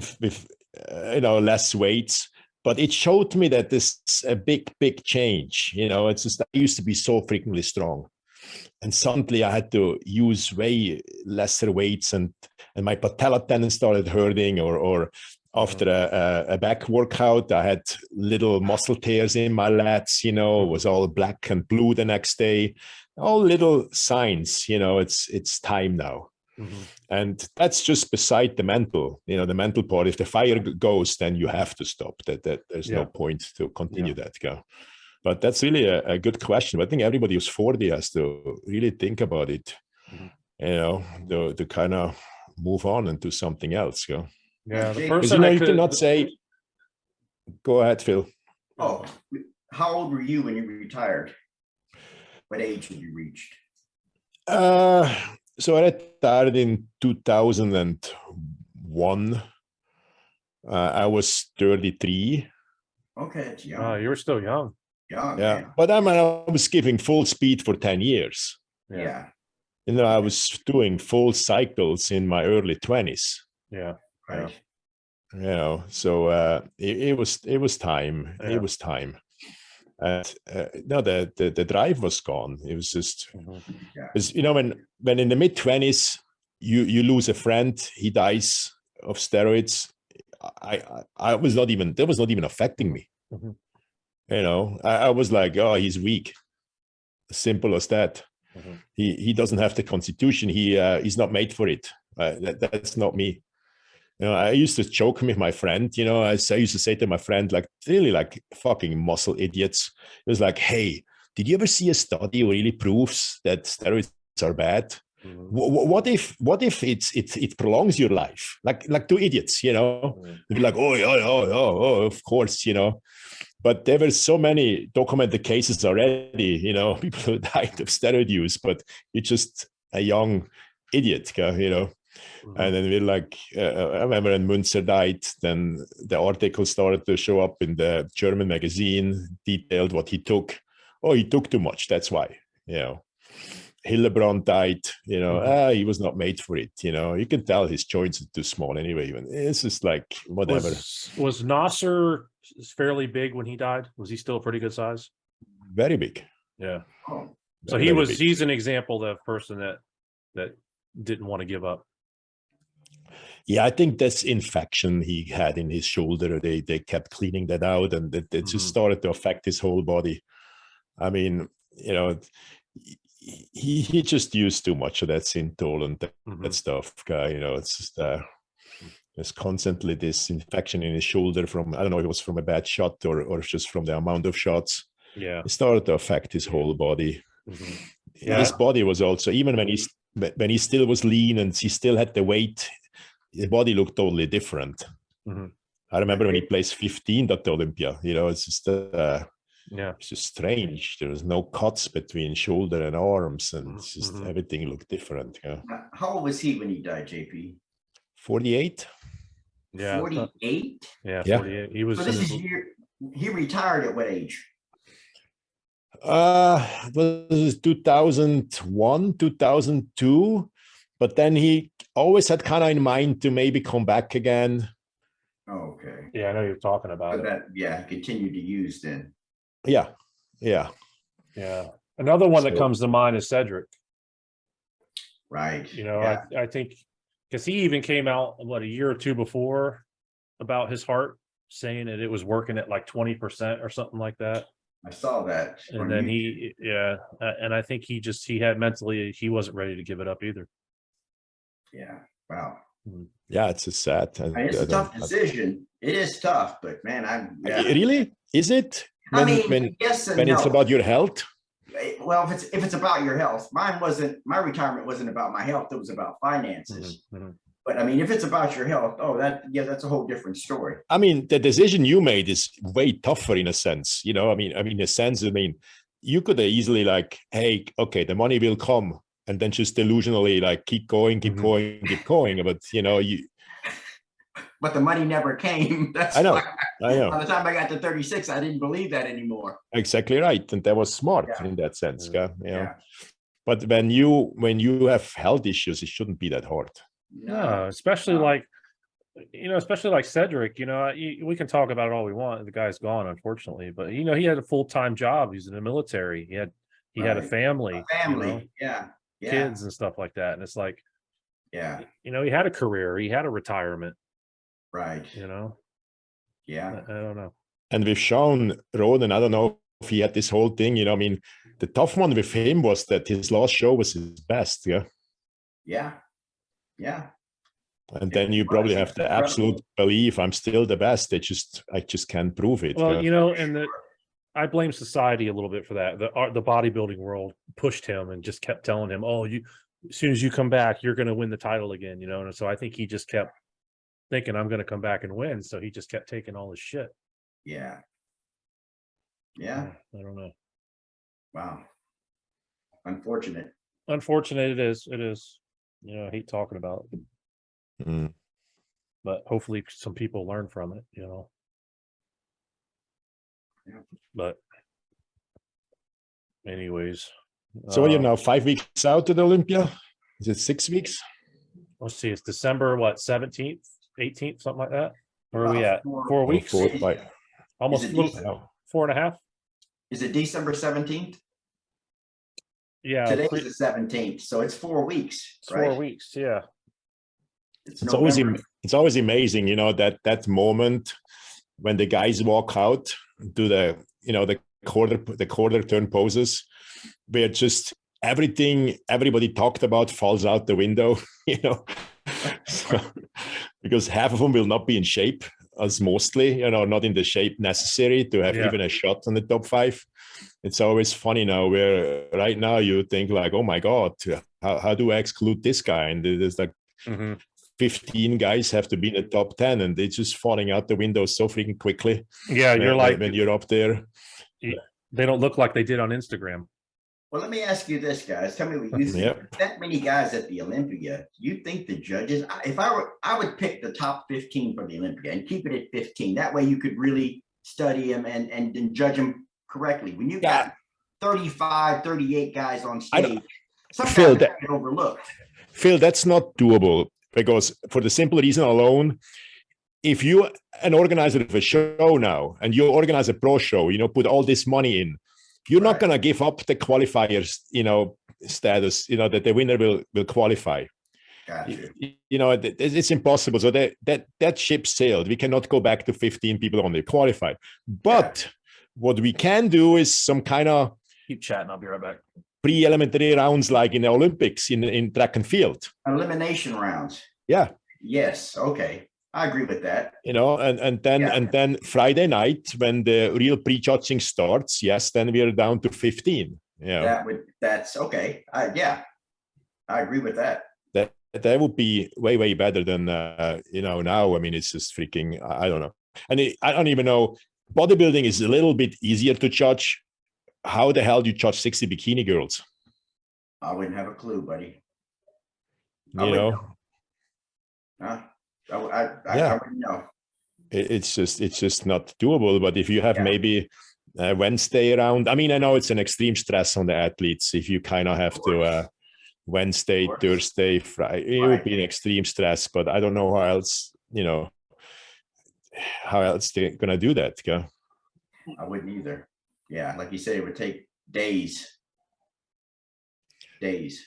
know, less weights, but it showed me that this is a big change. You know, it's just, I used to be so frequently strong. And suddenly I had to use way lesser weights and my patella tendon started hurting or after a back workout, I had little muscle tears in my lats, you know, it was all black and blue the next day, all little signs, you know, it's time now. And that's just beside the mental, the mental part. If the fire goes, then you have to stop. That there's no point to continue that. But that's really a good question. I think everybody who's 40 has to really think about it, to kind of move on and do something else. Yeah, the Because person you cannot say. Go ahead, Phil. Oh, how old were you when you retired? What age had you reached? So I retired in 2001. I was 33. Okay, it's young. Oh, you were still young. Young, yeah. man. But I was giving full speed for 10 years. Yeah. I was doing full cycles in my early 20s. Yeah. Right. So it was time. Yeah. It was time. No, the drive was gone. It was just, because when in the mid 20s you lose a friend, he dies of steroids. I was not even, that was not even affecting me. I was like, oh, he's weak. Simple as that. He doesn't have the constitution. He's not made for it. That's not me. I used to joke with my friend, I used to say to my friend, like, really like fucking muscle idiots. It was like, hey, did you ever see a study where really proves that steroids are bad? What if it prolongs your life? Like two idiots, They'd be like, oh, of course, But there were so many documented cases already, people who died of steroid use, but you're just a young idiot, And then we're like, I remember when Münzer died, then the article started to show up in the German magazine, detailed what he took. Oh, he took too much. That's why, Hillebrand died, he was not made for it. You can tell his joints are too small anyway. Even it's just like whatever. Was Nasser fairly big when he died? Was he still a pretty good size? Very big. Yeah. Oh, So he's an example of a person that didn't want to give up. Yeah, I think that's infection he had in his shoulder. They kept cleaning that out, and it just started to affect his whole body. I mean, he just used too much of that Synthol and that stuff. It's just there's constantly this infection in his shoulder from, I don't know if it was from a bad shot or just from the amount of shots. Yeah, it started to affect his whole body. Yeah. His body was also, even when he still was lean and he still had the weight, the body looked totally different. I remember when he placed 15th at the Olympia, it's just it's just strange. There was no cuts between shoulder and arms, and it's just everything looked different. How old was he when he died, JP? 48. Yeah. 48? Yeah, Yeah. 48. He was. So this is he retired at what age? It was 2001, 2002, but then he always had kind of in mind to maybe come back again. Oh, okay. Yeah, I know you're talking about So that, he continued to use then. Yeah. Yeah. Another one that So- comes to mind is Cedric. Right. I think because he even came out a year or two before about his heart, saying that it was working at like 20% or something like that. I saw that. And then and I think he had mentally, he wasn't ready to give it up either. Yeah. Wow. Yeah, it's a sad. It's a tough decision. It is tough, but man, Really? Is it? When yes and when no. it's about your health? Well, if it's about your health, my retirement wasn't about my health. It was about finances. But I mean, if it's about your health, that's a whole different story. I mean, the decision you made is way tougher in a sense. You could have easily like, hey, okay, the money will come, and then just delusionally like keep going. But But the money never came. That's I know. By the time I got to 36, I didn't believe that anymore. Exactly right, and that was smart in that sense. But when you have health issues, it shouldn't be that hard. No, especially like Cedric, we can talk about it all we want. The guy's gone, unfortunately, but he had a full-time job. He's in the military. He had a family, kids and stuff like that. And it's like, he had a career, he had a retirement, right? I don't know. And with SHAUN Roden, I don't know if he had this whole thing, the tough one with him was that his last show was his best. Yeah. Yeah. And then you probably have the absolute belief I'm still the best. I just can't prove it. Well, you know, and I blame society a little bit for that. The bodybuilding world pushed him and just kept telling him, "Oh, as soon as you come back, you're going to win the title again." You know, and so I think he just kept thinking, "I'm going to come back and win." So he just kept taking all his shit. Yeah. Yeah. I don't know. Wow. Unfortunate. Unfortunate it is. It is. You know, I hate talking about it. But hopefully some people learn from it, you know. Yeah. But anyways. So you're now 5 weeks out to the Olympia? Is it 6 weeks? Let's see, it's December, what, 17th, 18th, something like that? Where are we at? 4 weeks? Almost 4.5. Is it December 17th? Yeah. Today's the 17th, so it's 4 weeks. It's 4 weeks, yeah. It's always amazing, you know, that moment when the guys walk out to the, you know, the quarter turn poses, where just everybody talked about falls out the window, you know. So, because half of them will not be in shape, as mostly, you know, not in the shape necessary to have even a shot on the top 5. It's always funny now, where right now you think like, oh my God, how do I exclude this guy? And there's like 15 guys have to be in the top 10, and they're just falling out the window so freaking quickly. Yeah, you're like, when you're up there, they don't look like they did on Instagram. Well, let me ask you this, guys. Tell me what you think. That many guys at the Olympia, you think the judges, if I would pick the top 15 for the Olympia and keep it at 15. That way you could really study them and judge them correctly. When you got 35, 38 guys on stage, sometimes that get overlooked. Phil, that's not doable, because for the simple reason alone, if you an organizer of a show now and you organize a pro show, you know, put all this money in, you're not going to give up the qualifiers, you know, status, you know, that the winner will qualify. Gotcha. You know, it's impossible. So that ship sailed. We cannot go back to 15 people only qualified. But what we can do is some kind of keep chatting. I'll be right back. Pre-elementary rounds like in the Olympics in track and field. Elimination rounds. Yeah. Yes. Okay. I agree with that. You know, and then Friday night when the real prejudging starts, then we are down to 15. Yeah. That's okay. I agree with that. That would be way better than you know, now. I mean, it's just freaking, I don't know. And I don't even know. Bodybuilding is a little bit easier to judge. How the hell do you judge 60 bikini girls? I wouldn't have a clue, buddy. You know? I wouldn't know. It's just not doable. But if you have maybe Wednesday around, I mean, I know it's an extreme stress on the athletes. If you kind of have to Wednesday, Thursday, Friday, it would be an extreme stress. But I don't know how else, you know, how else they're gonna do that. Yeah? I wouldn't either. Yeah, like you said, it would take days. Let's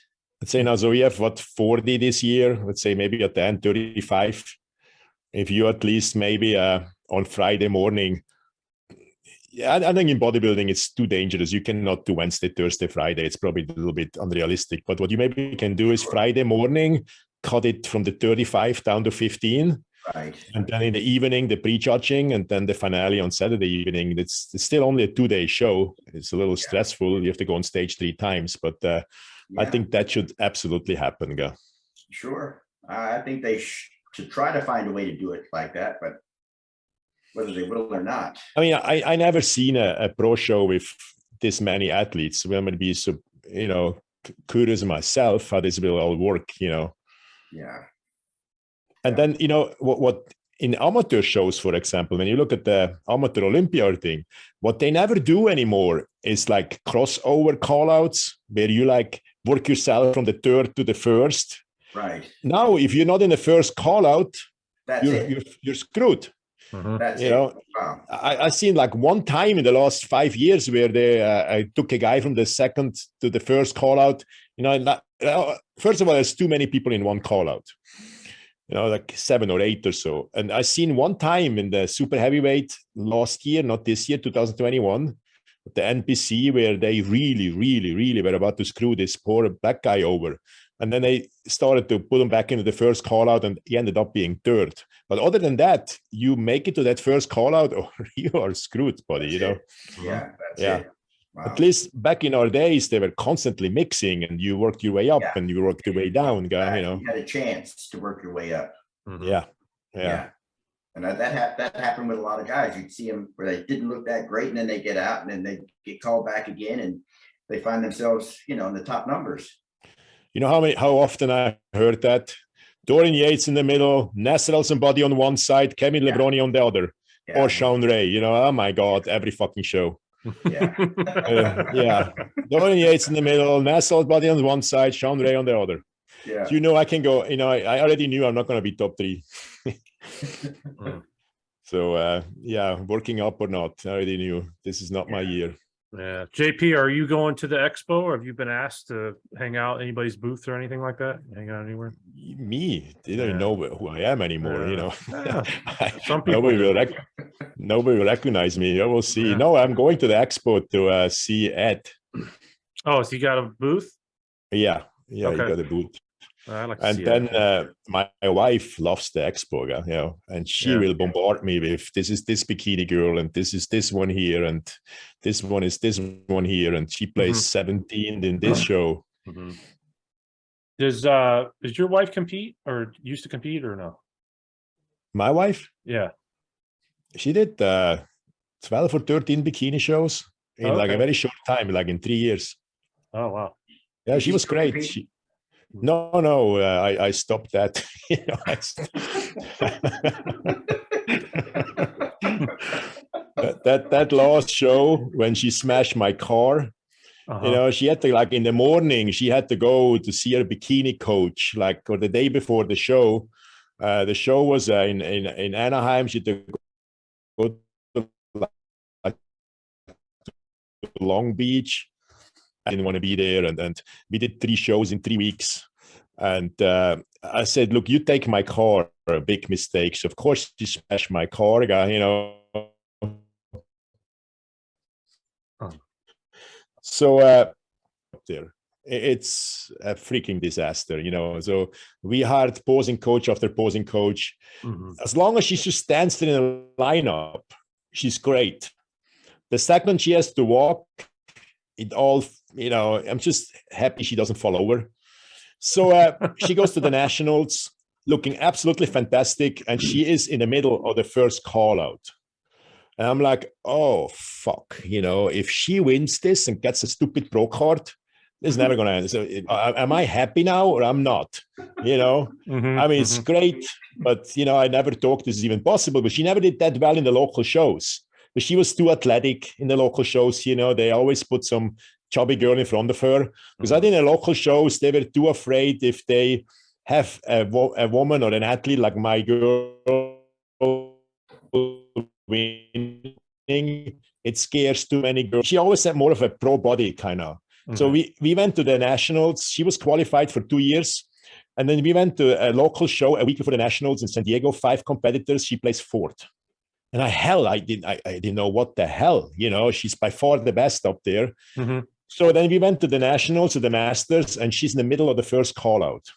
say now, so we have what, 40 this year. Let's say maybe at the end 35. If you at least maybe on Friday morning. Yeah, I think in bodybuilding it's too dangerous. You cannot do Wednesday, Thursday, Friday. It's probably a little bit unrealistic. But what you maybe can do is Friday morning, cut it from the 35 down to 15. Right. And then in the evening, the pre-judging, and then the finale on Saturday evening. It's still only a 2-day show. It's a little stressful. You have to go on stage 3 times, but I think that should absolutely happen. Yeah. Sure. I think they should try to find a way to do it like that, but whether they will or not. I mean, I never seen a pro show with this many athletes. So I'm going to be, so, you know, curious myself how this will all work, you know. Yeah. And then, you know, what in amateur shows, for example, when you look at the amateur Olympia thing, what they never do anymore is like crossover call-outs where you like work yourself from the 3rd to the 1st. Right. Now, if you're not in the first call-out, you're screwed. That's you know, wow. I seen like one time in the last 5 years where they I took a guy from the 2nd to the 1st call-out. You know, first of all, there's too many people in one call-out. You know, like 7 or 8 or so. And I seen one time in the super heavyweight last year, not this year, 2021, the NPC, where they really were about to screw this poor black guy over. And then they started to put him back into the first call out, and he ended up being third. But other than that, you make it to that first call out or you are screwed, buddy, you know? Yeah, that's Yeah. it. Wow. At least back in our days, they were constantly mixing, and you worked your way up and you worked your way down, guy, you know? You had a chance to work your way up. Yeah. And that happened with a lot of guys. You'd see them where they didn't look that great, and then they get out, and then they get called back again, and they find themselves, you know, in the top numbers. You know how often I heard that? Dorian Yates in the middle, Nasser somebody on one side, Kevin Lebroni on the other, or Shaun Ray. You know, oh my God, every fucking show. Yeah. Dorian Yates in the middle, Nasser somebody on one side, Shaun Ray on the other. Yeah. So, you know, I can go. You know, I already knew I'm not going to be top 3. So working up or not, I already knew this is not my year. Yeah. JP, are you going to the expo, or have you been asked to hang out anybody's booth or anything like that? Hang out anywhere? Me? They don't even know who I am anymore, you know. Some people nobody will recognize me. I will see. No, I'm going to the expo to see Ed. Oh, so you got a booth? Yeah, he got a booth. Like and then my wife loves the expo, you know, and she will bombard me with this is this bikini girl, and this is this one here, and this one is this one here, and she plays 17th in this show. Does your wife compete, or used to compete, or no? My wife? Yeah. She did 12 or 13 bikini shows in like a very short time, like in 3 years. Oh, wow. Yeah, she was great. No, I stopped that. You know, that last show when she smashed my car, you know, she had to, like, in the morning, she had to go to see her bikini coach, like, or the day before the show. The show was in Anaheim. She had to go to Long Beach. I didn't want to be there, and we did 3 shows in 3 weeks. And I said, look, you take my car, a big mistake. So of course she smashed my car, guy, you know. So there, it's a freaking disaster, you know. So we hired posing coach after posing coach. As long as she just stands there in a lineup, she's great. The second she has to walk, it all, you know, I'm just happy she doesn't fall over. So she goes to the nationals looking absolutely fantastic, and she is in the middle of the first call out. And I'm like, oh, fuck, you know, if she wins this and gets a stupid pro card, it's never going to end. So am I happy now, or I'm not? You know, I mean, it's great, but, you know, I never thought this is even possible, but she never did that well in the local shows. But she was too athletic in the local shows. You know, they always put some chubby girl in front of her, because I think in the local shows, they were too afraid if they have a woman or an athlete like my girl winning, it scares too many girls. She always had more of a pro body kind of. So we went to the nationals. She was qualified for 2 years. And then we went to a local show a week before the nationals in San Diego, 5 competitors. She placed 4th. And I didn't know what the hell, you know, she's by far the best up there. So then we went to the nationals, to the masters, and she's in the middle of the first call out.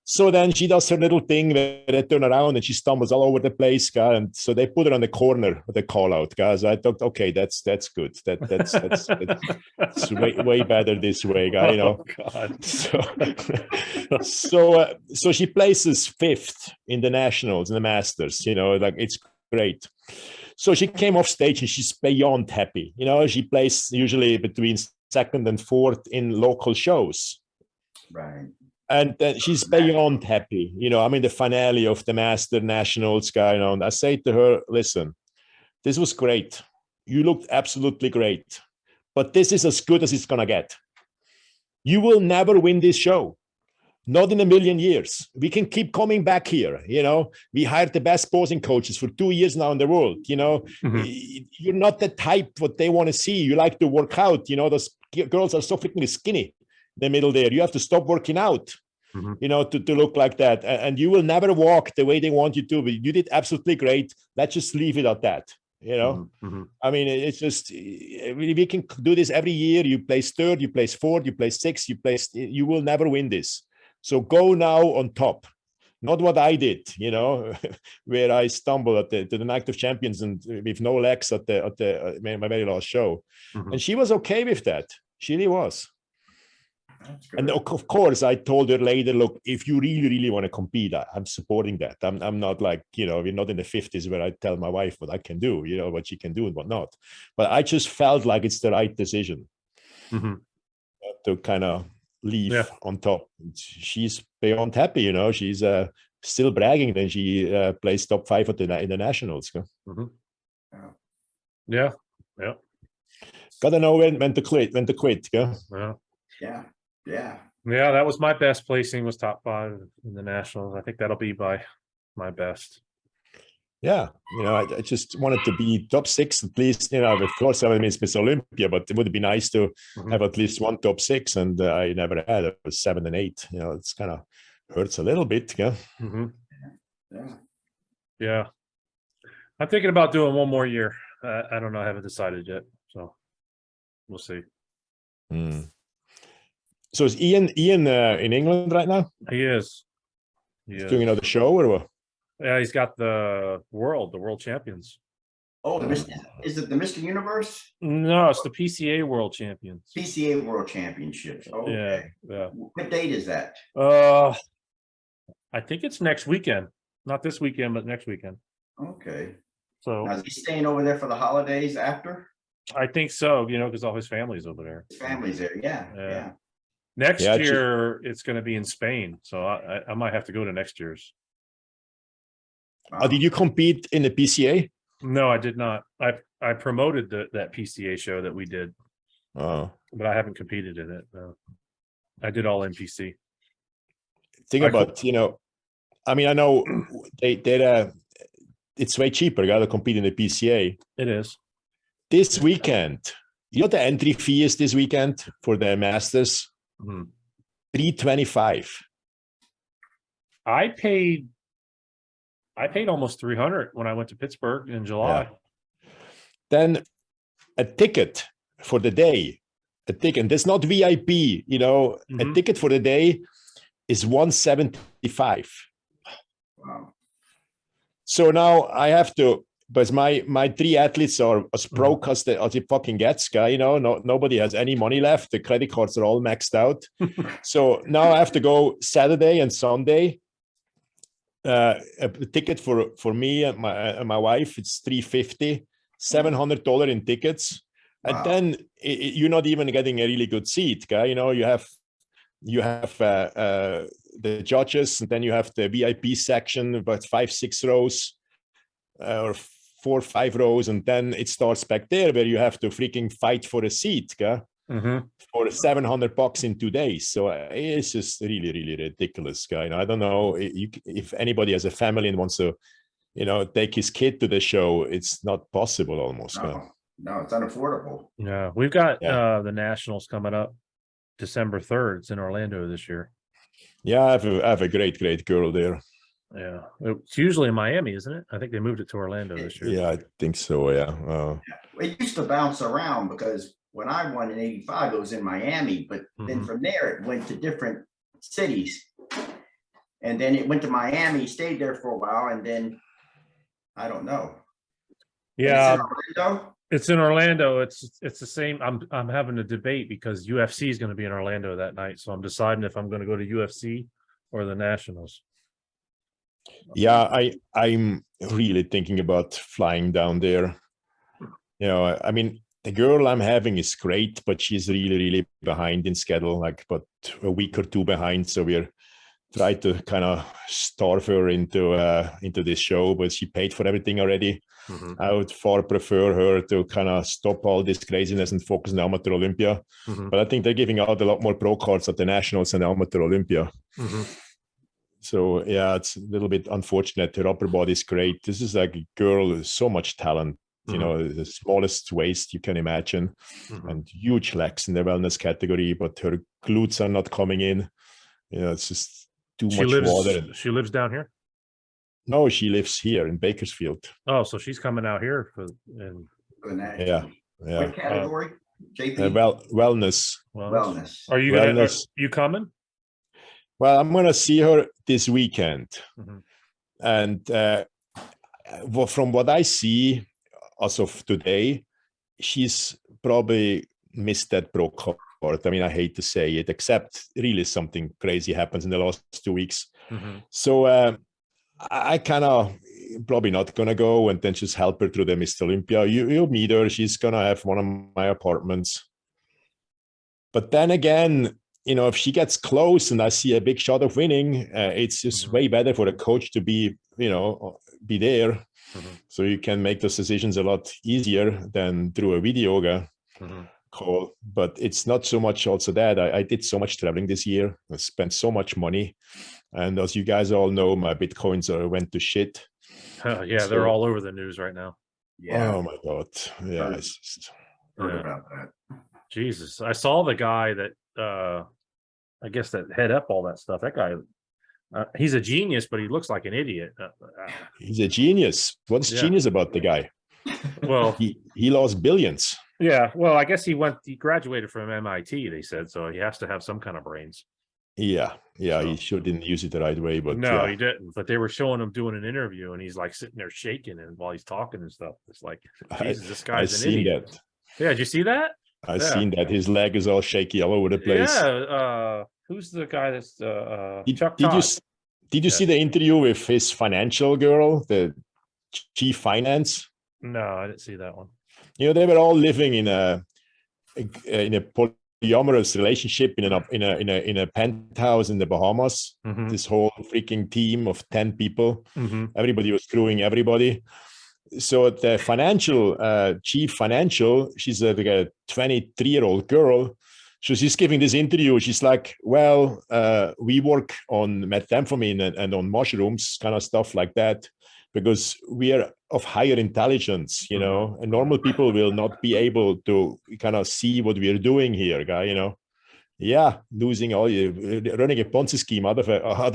So then she does her little thing where they turn around and she stumbles all over the place, guy. And so they put her on the corner of the call out, guys. I thought, okay, that's good. That's way better this way, guy. You know. Oh, God. So she places 5th in the nationals and the masters. You know, like, it's great. So she came off stage and she's beyond happy. You know, she plays usually between 2nd and 4th in local shows. Right. And she's beyond happy. You know, I'm in the finale of the Master Nationals, guy. You know, and I say to her, listen, this was great. You looked absolutely great. But this is as good as it's going to get. You will never win this show. Not in a million years. We can keep coming back here. You know, we hired the best posing coaches for 2 years now in the world. You know, you're not the type what they want to see. You like to work out. You know, those girls are so freaking skinny in the middle there. You have to stop working out, you know, to look like that. And you will never walk the way they want you to. But you did absolutely great. Let's just leave it at that. you know. I mean, it's just, we can do this every year. You place third, you place fourth, you place sixth, you will never win this. So go now on top. Not what I did, you know, where I stumbled to the Night of Champions and with no legs at my very last show. And she was okay with that. She really was. And of course, I told her later, look, if you really, really want to compete, I'm supporting that. I'm not like, you know, we're not in the 50s where I tell my wife what I can do, you know, what she can do and what not. But I just felt like it's the right decision to kind of leave on top. She's beyond happy, you know. She's still bragging that she plays top 5 in the nationals. Yeah. Gotta know when to quit. Yeah. That was my best placing, was top 5 in the nationals. I think that'll be by my best. Yeah, you know, I just wanted to be top 6 at least. You know, of course, I mean, it's Miss Olympia, but it would be nice to have at least one top 6, and I never had. It was 7 and 8. You know, it's kind of hurts a little bit. Yeah. Yeah. I'm thinking about doing one more year. I don't know. I haven't decided yet, so we'll see. So is Ian in England right now? He is. He's doing another show or what? Yeah, he's got the world champions. Oh, is it the Mr. Universe? No, it's the PCA World Champions. PCA World Championships. Okay. Yeah. What date is that? I think it's next weekend. Not this weekend, but next weekend. Okay. So now, is he staying over there for the holidays after? I think so, you know, because all his family's over there. His family's there, yeah. Next year, it's going to be in Spain, so I might have to go to next year's. Wow. Did you compete in the PCA? No, I did not. I promoted that PCA show that we did. Oh, but I haven't competed in it. No. I did all NPC. Think about, you know, I mean, I know it's way cheaper. You got to compete in the PCA. It is. This weekend, you know, the entry fee is this weekend for the Masters, $325. I paid almost $300 when I went to Pittsburgh in July. Yeah. Then a ticket for the day, that's not VIP, you know, a ticket for the day is $175. Wow. So now I have to, but my 3 athletes are as broke as it fucking gets, guy. You know, nobody has any money left. The credit cards are all maxed out. So now I have to go Saturday and Sunday. A ticket for me and my wife, it's $350, $700 in tickets. Wow. And then you're not even getting a really good seat, guy. You know, you have the judges, and then you have the VIP section, about 5-6 rows, or 4 or 5 rows, and then it starts back there where you have to freaking fight for a seat, guy. For $700 in 2 days. So it's just really, really ridiculous, guy. I don't know if anybody has a family and wants to, you know, take his kid to the show. It's not possible almost. No, it's unaffordable. Yeah, we've got the Nationals coming up December 3rd. It's in Orlando this year. Yeah, I have a great girl there. Yeah, it's usually in Miami, isn't it? I think they moved it to Orlando this year. Yeah, I think so. Yeah. It used to bounce around because when I won in '85, it was in Miami, but then from there it went to different cities, and then it went to Miami, stayed there for a while, and then I don't know. Yeah, it's in Orlando. It's the same. I'm having a debate because UFC is going to be in Orlando that night, so I'm deciding if I'm going to go to UFC or the Nationals. Yeah, I'm really thinking about flying down there. You know, I mean, the girl I'm having is great, but she's really, really behind in schedule, like about a week or 2 behind. So we're trying to kind of starve her into this show, but she paid for everything already. I would far prefer her to kind of stop all this craziness and focus on amateur Olympia. But I think they're giving out a lot more pro cards at the Nationals and amateur Olympia. So yeah, it's a little bit unfortunate. Her upper body is great. This is like a girl with so much talent. You know, the smallest waist you can imagine, and huge legs in the wellness category, but her glutes are not coming in. You know, it's just too much water. She lives down here? No, she lives here in Bakersfield. Oh, so she's coming out here and Yeah. What category? JP? Wellness. Wellness. Are you Wellness. are you coming? Well, I'm gonna see her this weekend, Mhm. and from what I see as of today, she's probably missed that pro card. I mean, I hate to say it, except really something crazy happens in the last 2 weeks. Mhm. So I kind of probably not gonna go and then just help her through the Miss Olympia. You'll meet her. She's gonna have one of my apartments. But then again, you know, if she gets close and I see a big shot of winning, it's just way better for the coach to be, you know, be there. Mhm. So you can make those decisions a lot easier than through a video call. But it's not so much also that I did so much traveling this year. I spent so much money. And as you guys all know, my Bitcoins went to shit. Yeah, they're all over the news right now. Yeah. Oh my God. Yeah. It's just... Heard about that. Jesus. I saw the guy that I guess that head up all that stuff. That guy, he's a genius, but he looks like an idiot. He's a genius. What's genius about the guy? Well, he lost billions. Yeah, well, I guess he graduated from MIT, they said, so he has to have some kind of brains. Yeah, So. he sure didn't use it the right way, but no, yeah. he didn't. But they were showing him doing an interview, and he's like sitting there shaking, and while he's talking and stuff, it's like, Jesus, this guy's an idiot. That. Yeah, did you see that? I seen that. His leg is all shaky all over the place. Yeah, who's the guy that's Chuck Todd? Did you see the interview with his financial girl, the chief finance? No, I didn't see that one. You know, they were all living in a polyamorous relationship in a penthouse in the Bahamas. Mm-hmm. This whole freaking team of 10 people. Mm-hmm. Everybody was screwing everybody. So the chief financial, she's a 23-year-old girl. So she's giving this interview. She's like, well, we work on methamphetamine and on mushrooms, kind of stuff like that, because we are of higher intelligence, you know, and normal people will not be able to kind of see what we are doing here, guy, you know. Yeah, running a Ponzi scheme out of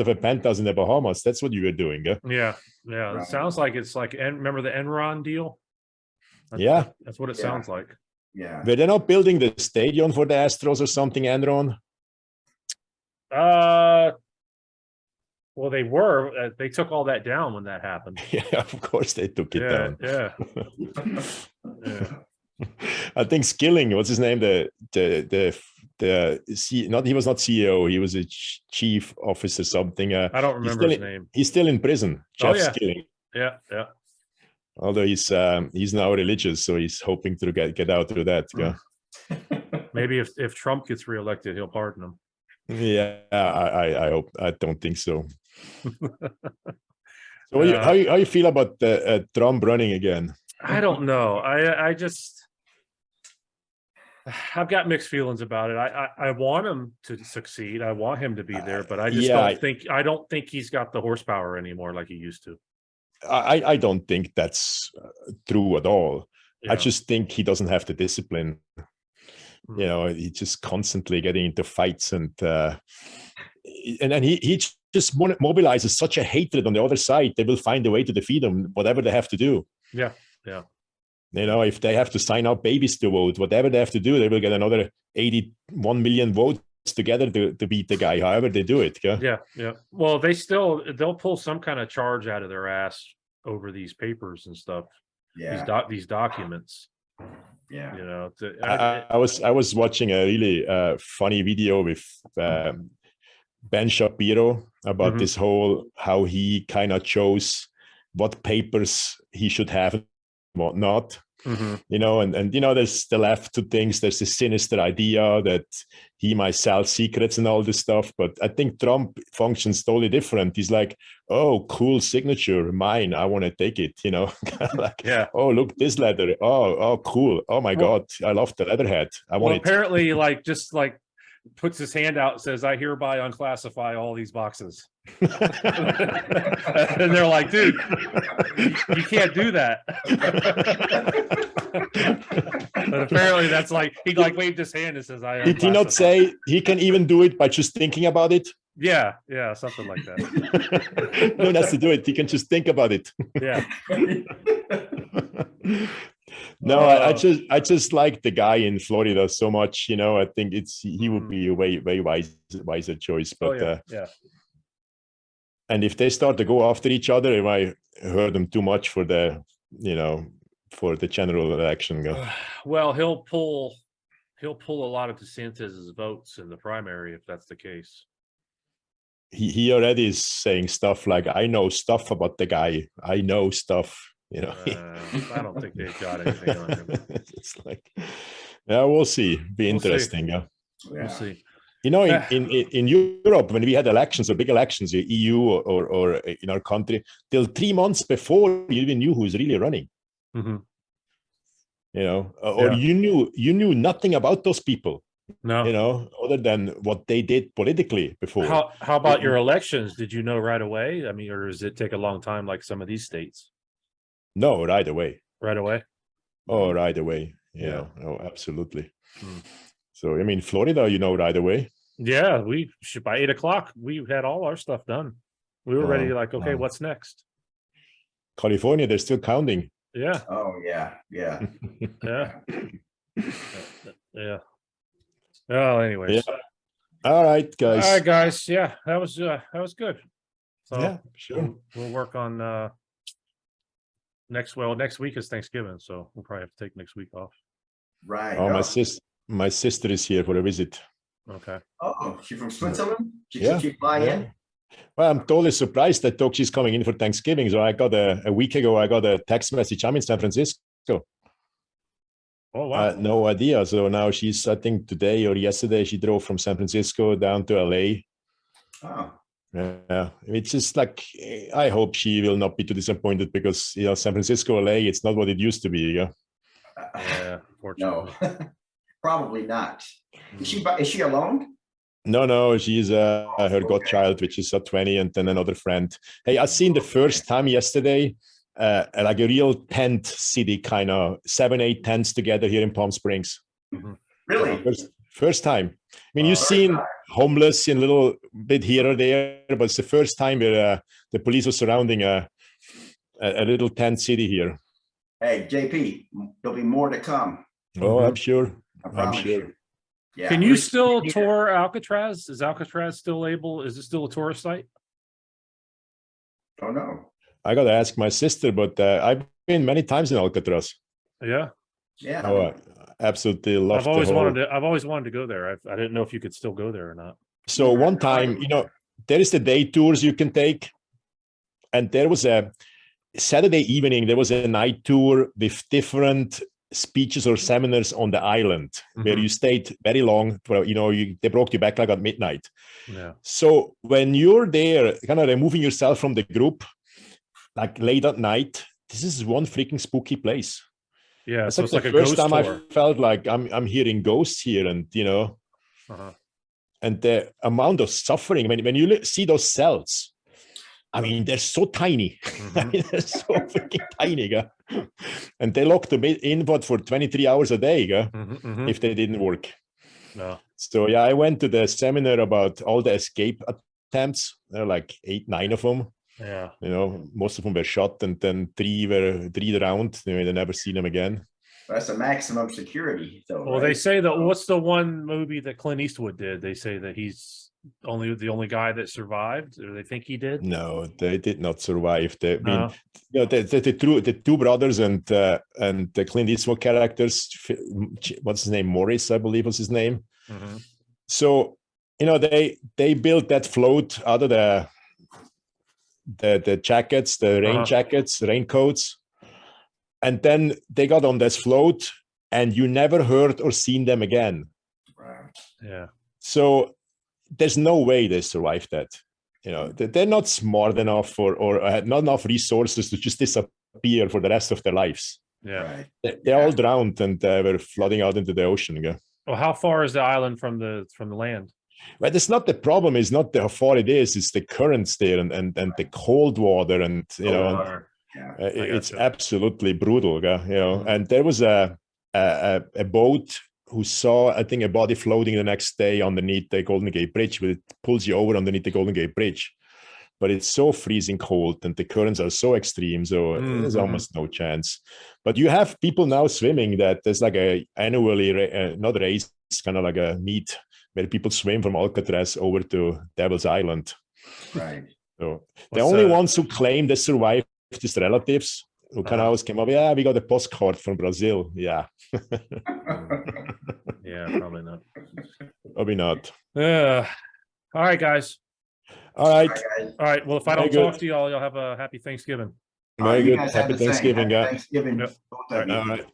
a penthouse in the Bahamas. That's what you were doing. Yeah. Right. It sounds like it's like, remember the Enron deal? That's what it sounds like. Yeah. Were they not building the stadium for the Astros or something, Enron? Well, they were. They took all that down when that happened. Yeah, of course they took it down. Yeah. I think Skilling, what's his name? He was not CEO. He was a chief officer, something. I don't remember his name. He's still in prison. Jeff Skilling. Yeah. Although he's now religious, so he's hoping to get out through that. Yeah. Maybe if Trump gets reelected, he'll pardon him. Yeah, I hope. I don't think so. So how you feel about Trump running again? I don't know. I've got mixed feelings about it. I want him to succeed. I want him to be there, but I just don't think he's got the horsepower anymore like he used to. I don't think that's true at all. Yeah. I just think he doesn't have the discipline. You know, he's just constantly getting into fights and he just mobilizes such a hatred on the other side. They will find a way to defeat him, whatever they have to do. Yeah. You know, if they have to sign up babies to vote, whatever they have to do, they will get another 81 million votes together to beat the guy, however they do it. Yeah. Well, they'll pull some kind of charge out of their ass over these papers and stuff. Yeah. These documents. Yeah. You know, I was watching a really funny video with Ben Shapiro about this whole, how he kind of chose what papers he should have and what not. You know, and you know, there's the left to things, there's this sinister idea that he might sell secrets and all this stuff, but I think Trump functions totally different. He's like, oh, cool signature, mine, I want to take it, you know. Like, oh, look, this letter, oh cool, oh my God, I love the letterhead, I want it. Apparently, like, just like puts his hand out and says, I hereby unclassify all these boxes. And they're like, dude, you can't do that. But apparently that's like, he like waved his hand and says, did he not say he can even do it by just thinking about it? Yeah, something like that. No one has to do it. You can just think about it. Yeah. No, I just like the guy in Florida so much. You know, I think he would be a way wiser choice. But and if they start to go after each other, it might hurt them too much for the general election. Well, he'll pull a lot of DeSantis's votes in the primary if that's the case. He already is saying stuff like, "I know stuff about the guy. I know stuff." You know, I don't think they've got anything on him. It's like, yeah, we'll see. Be interesting. See. Yeah, we'll see. You know, in Europe, when we had elections or big elections, the EU or in our country, till 3 months before you even knew who was really running. Mm-hmm. You know, or you knew nothing about those people. No, you know, other than what they did politically before. How about your elections? Did you know right away? I mean, or does it take a long time like some of these states? No, right away. Right away? Oh, right away. Yeah. Oh, absolutely. So, I mean, Florida, you know, right away. Yeah, by 8 o'clock, we had all our stuff done. We were ready, like, okay, what's next? California, they're still counting. Yeah. Oh, yeah. Yeah. Well, anyways. Yeah. All right, guys. All right, guys. Yeah, that was good. So yeah, sure. We'll work on next week is Thanksgiving, so we'll probably have to take next week off. Right. Oh, my sister is here for a visit. Okay. Oh, she's from Switzerland? Did she fly in? Well, I'm totally surprised that she's coming in for Thanksgiving. So I got a week ago, I got a text message. I'm in San Francisco. Oh, wow. No idea. So now she's, I think today or yesterday, she drove from San Francisco down to LA. Oh. Yeah, it's just like, I hope she will not be too disappointed because, you know, San Francisco, LA, it's not what it used to be. Yeah. Fortunately. No, probably not. Is she alone? No, she's her godchild, which is 20, and then another friend. Hey, I seen the first time yesterday, like a real tent city, kind of 7-8 tents together here in Palm Springs. Really? First time. I mean, you've seen homeless in a little bit here or there, but it's the first time where the police was surrounding a little tent city here. Hey, JP, there'll be more to come. Oh, I'm sure. I'm sure. Yeah. Can you still tour Alcatraz? Is Alcatraz still able? Is it still a tourist site? Oh, no. I got to ask my sister, but I've been many times in Alcatraz. Yeah. Yeah. Oh, absolutely love. I've always wanted to go there. I didn't know if you could still go there or not. So one time, you know, there is the day tours you can take, and there was a Saturday evening. There was a night tour with different speeches or seminars on the island where you stayed very long. Well, you know, they brought you back like at midnight. Yeah. So when you're there, kind of removing yourself from the group, like late at night, this is one freaking spooky place. Yeah, it's so like it's the like a first ghost time tour. I felt like I'm hearing ghosts here, and you know, and the amount of suffering when you see those cells. I mean, they're so tiny. I mean, they're so freaking tiny, and they locked them in for 23 hours a day, if they didn't work. No. So yeah, I went to the seminar about all the escape attempts. There are like 8-9 of them. Yeah. You know, most of them were shot, and then 3 were drowned. They never seen them again. That's a maximum security, though. Well, they say that what's the one movie that Clint Eastwood did? They say that he's the only guy that survived, or they think he did. No, they did not survive. You know, the two brothers and the Clint Eastwood characters. What's his name? Morris, I believe was his name. So you know, they built that float out of the jackets, the rain jackets, raincoats, and then they got on this float, and you never heard or seen them again. Right. Yeah. So there's no way they survived that. You know, they're not smart enough or had not enough resources to just disappear for the rest of their lives. Yeah. Right. They're all drowned and were flooding out into the ocean. Well, how far is the island from the land? But it's not the problem. It's not how far it is. It's the currents there and the cold water, and you know, it's absolutely brutal. You know, and there was a boat who saw, I think, a body floating the next day underneath the Golden Gate Bridge, but it pulls you over underneath the Golden Gate Bridge. But it's so freezing cold and the currents are so extreme, so there's almost no chance. But you have people now swimming that there's like a annually, not race, kind of like a meet where people swim from Alcatraz over to Devil's Island. Right. So the only ones who claim they survived is relatives who kind of always came up, yeah, we got a postcard from Brazil. Yeah. Yeah, probably not. Probably not. All right, guys. All right. All right. Well, if I don't talk to you all, you'll have a happy Thanksgiving. Very You good. guys have Happy the same. Thanksgiving. Happy Thanksgiving. Yep. Both of you. All right.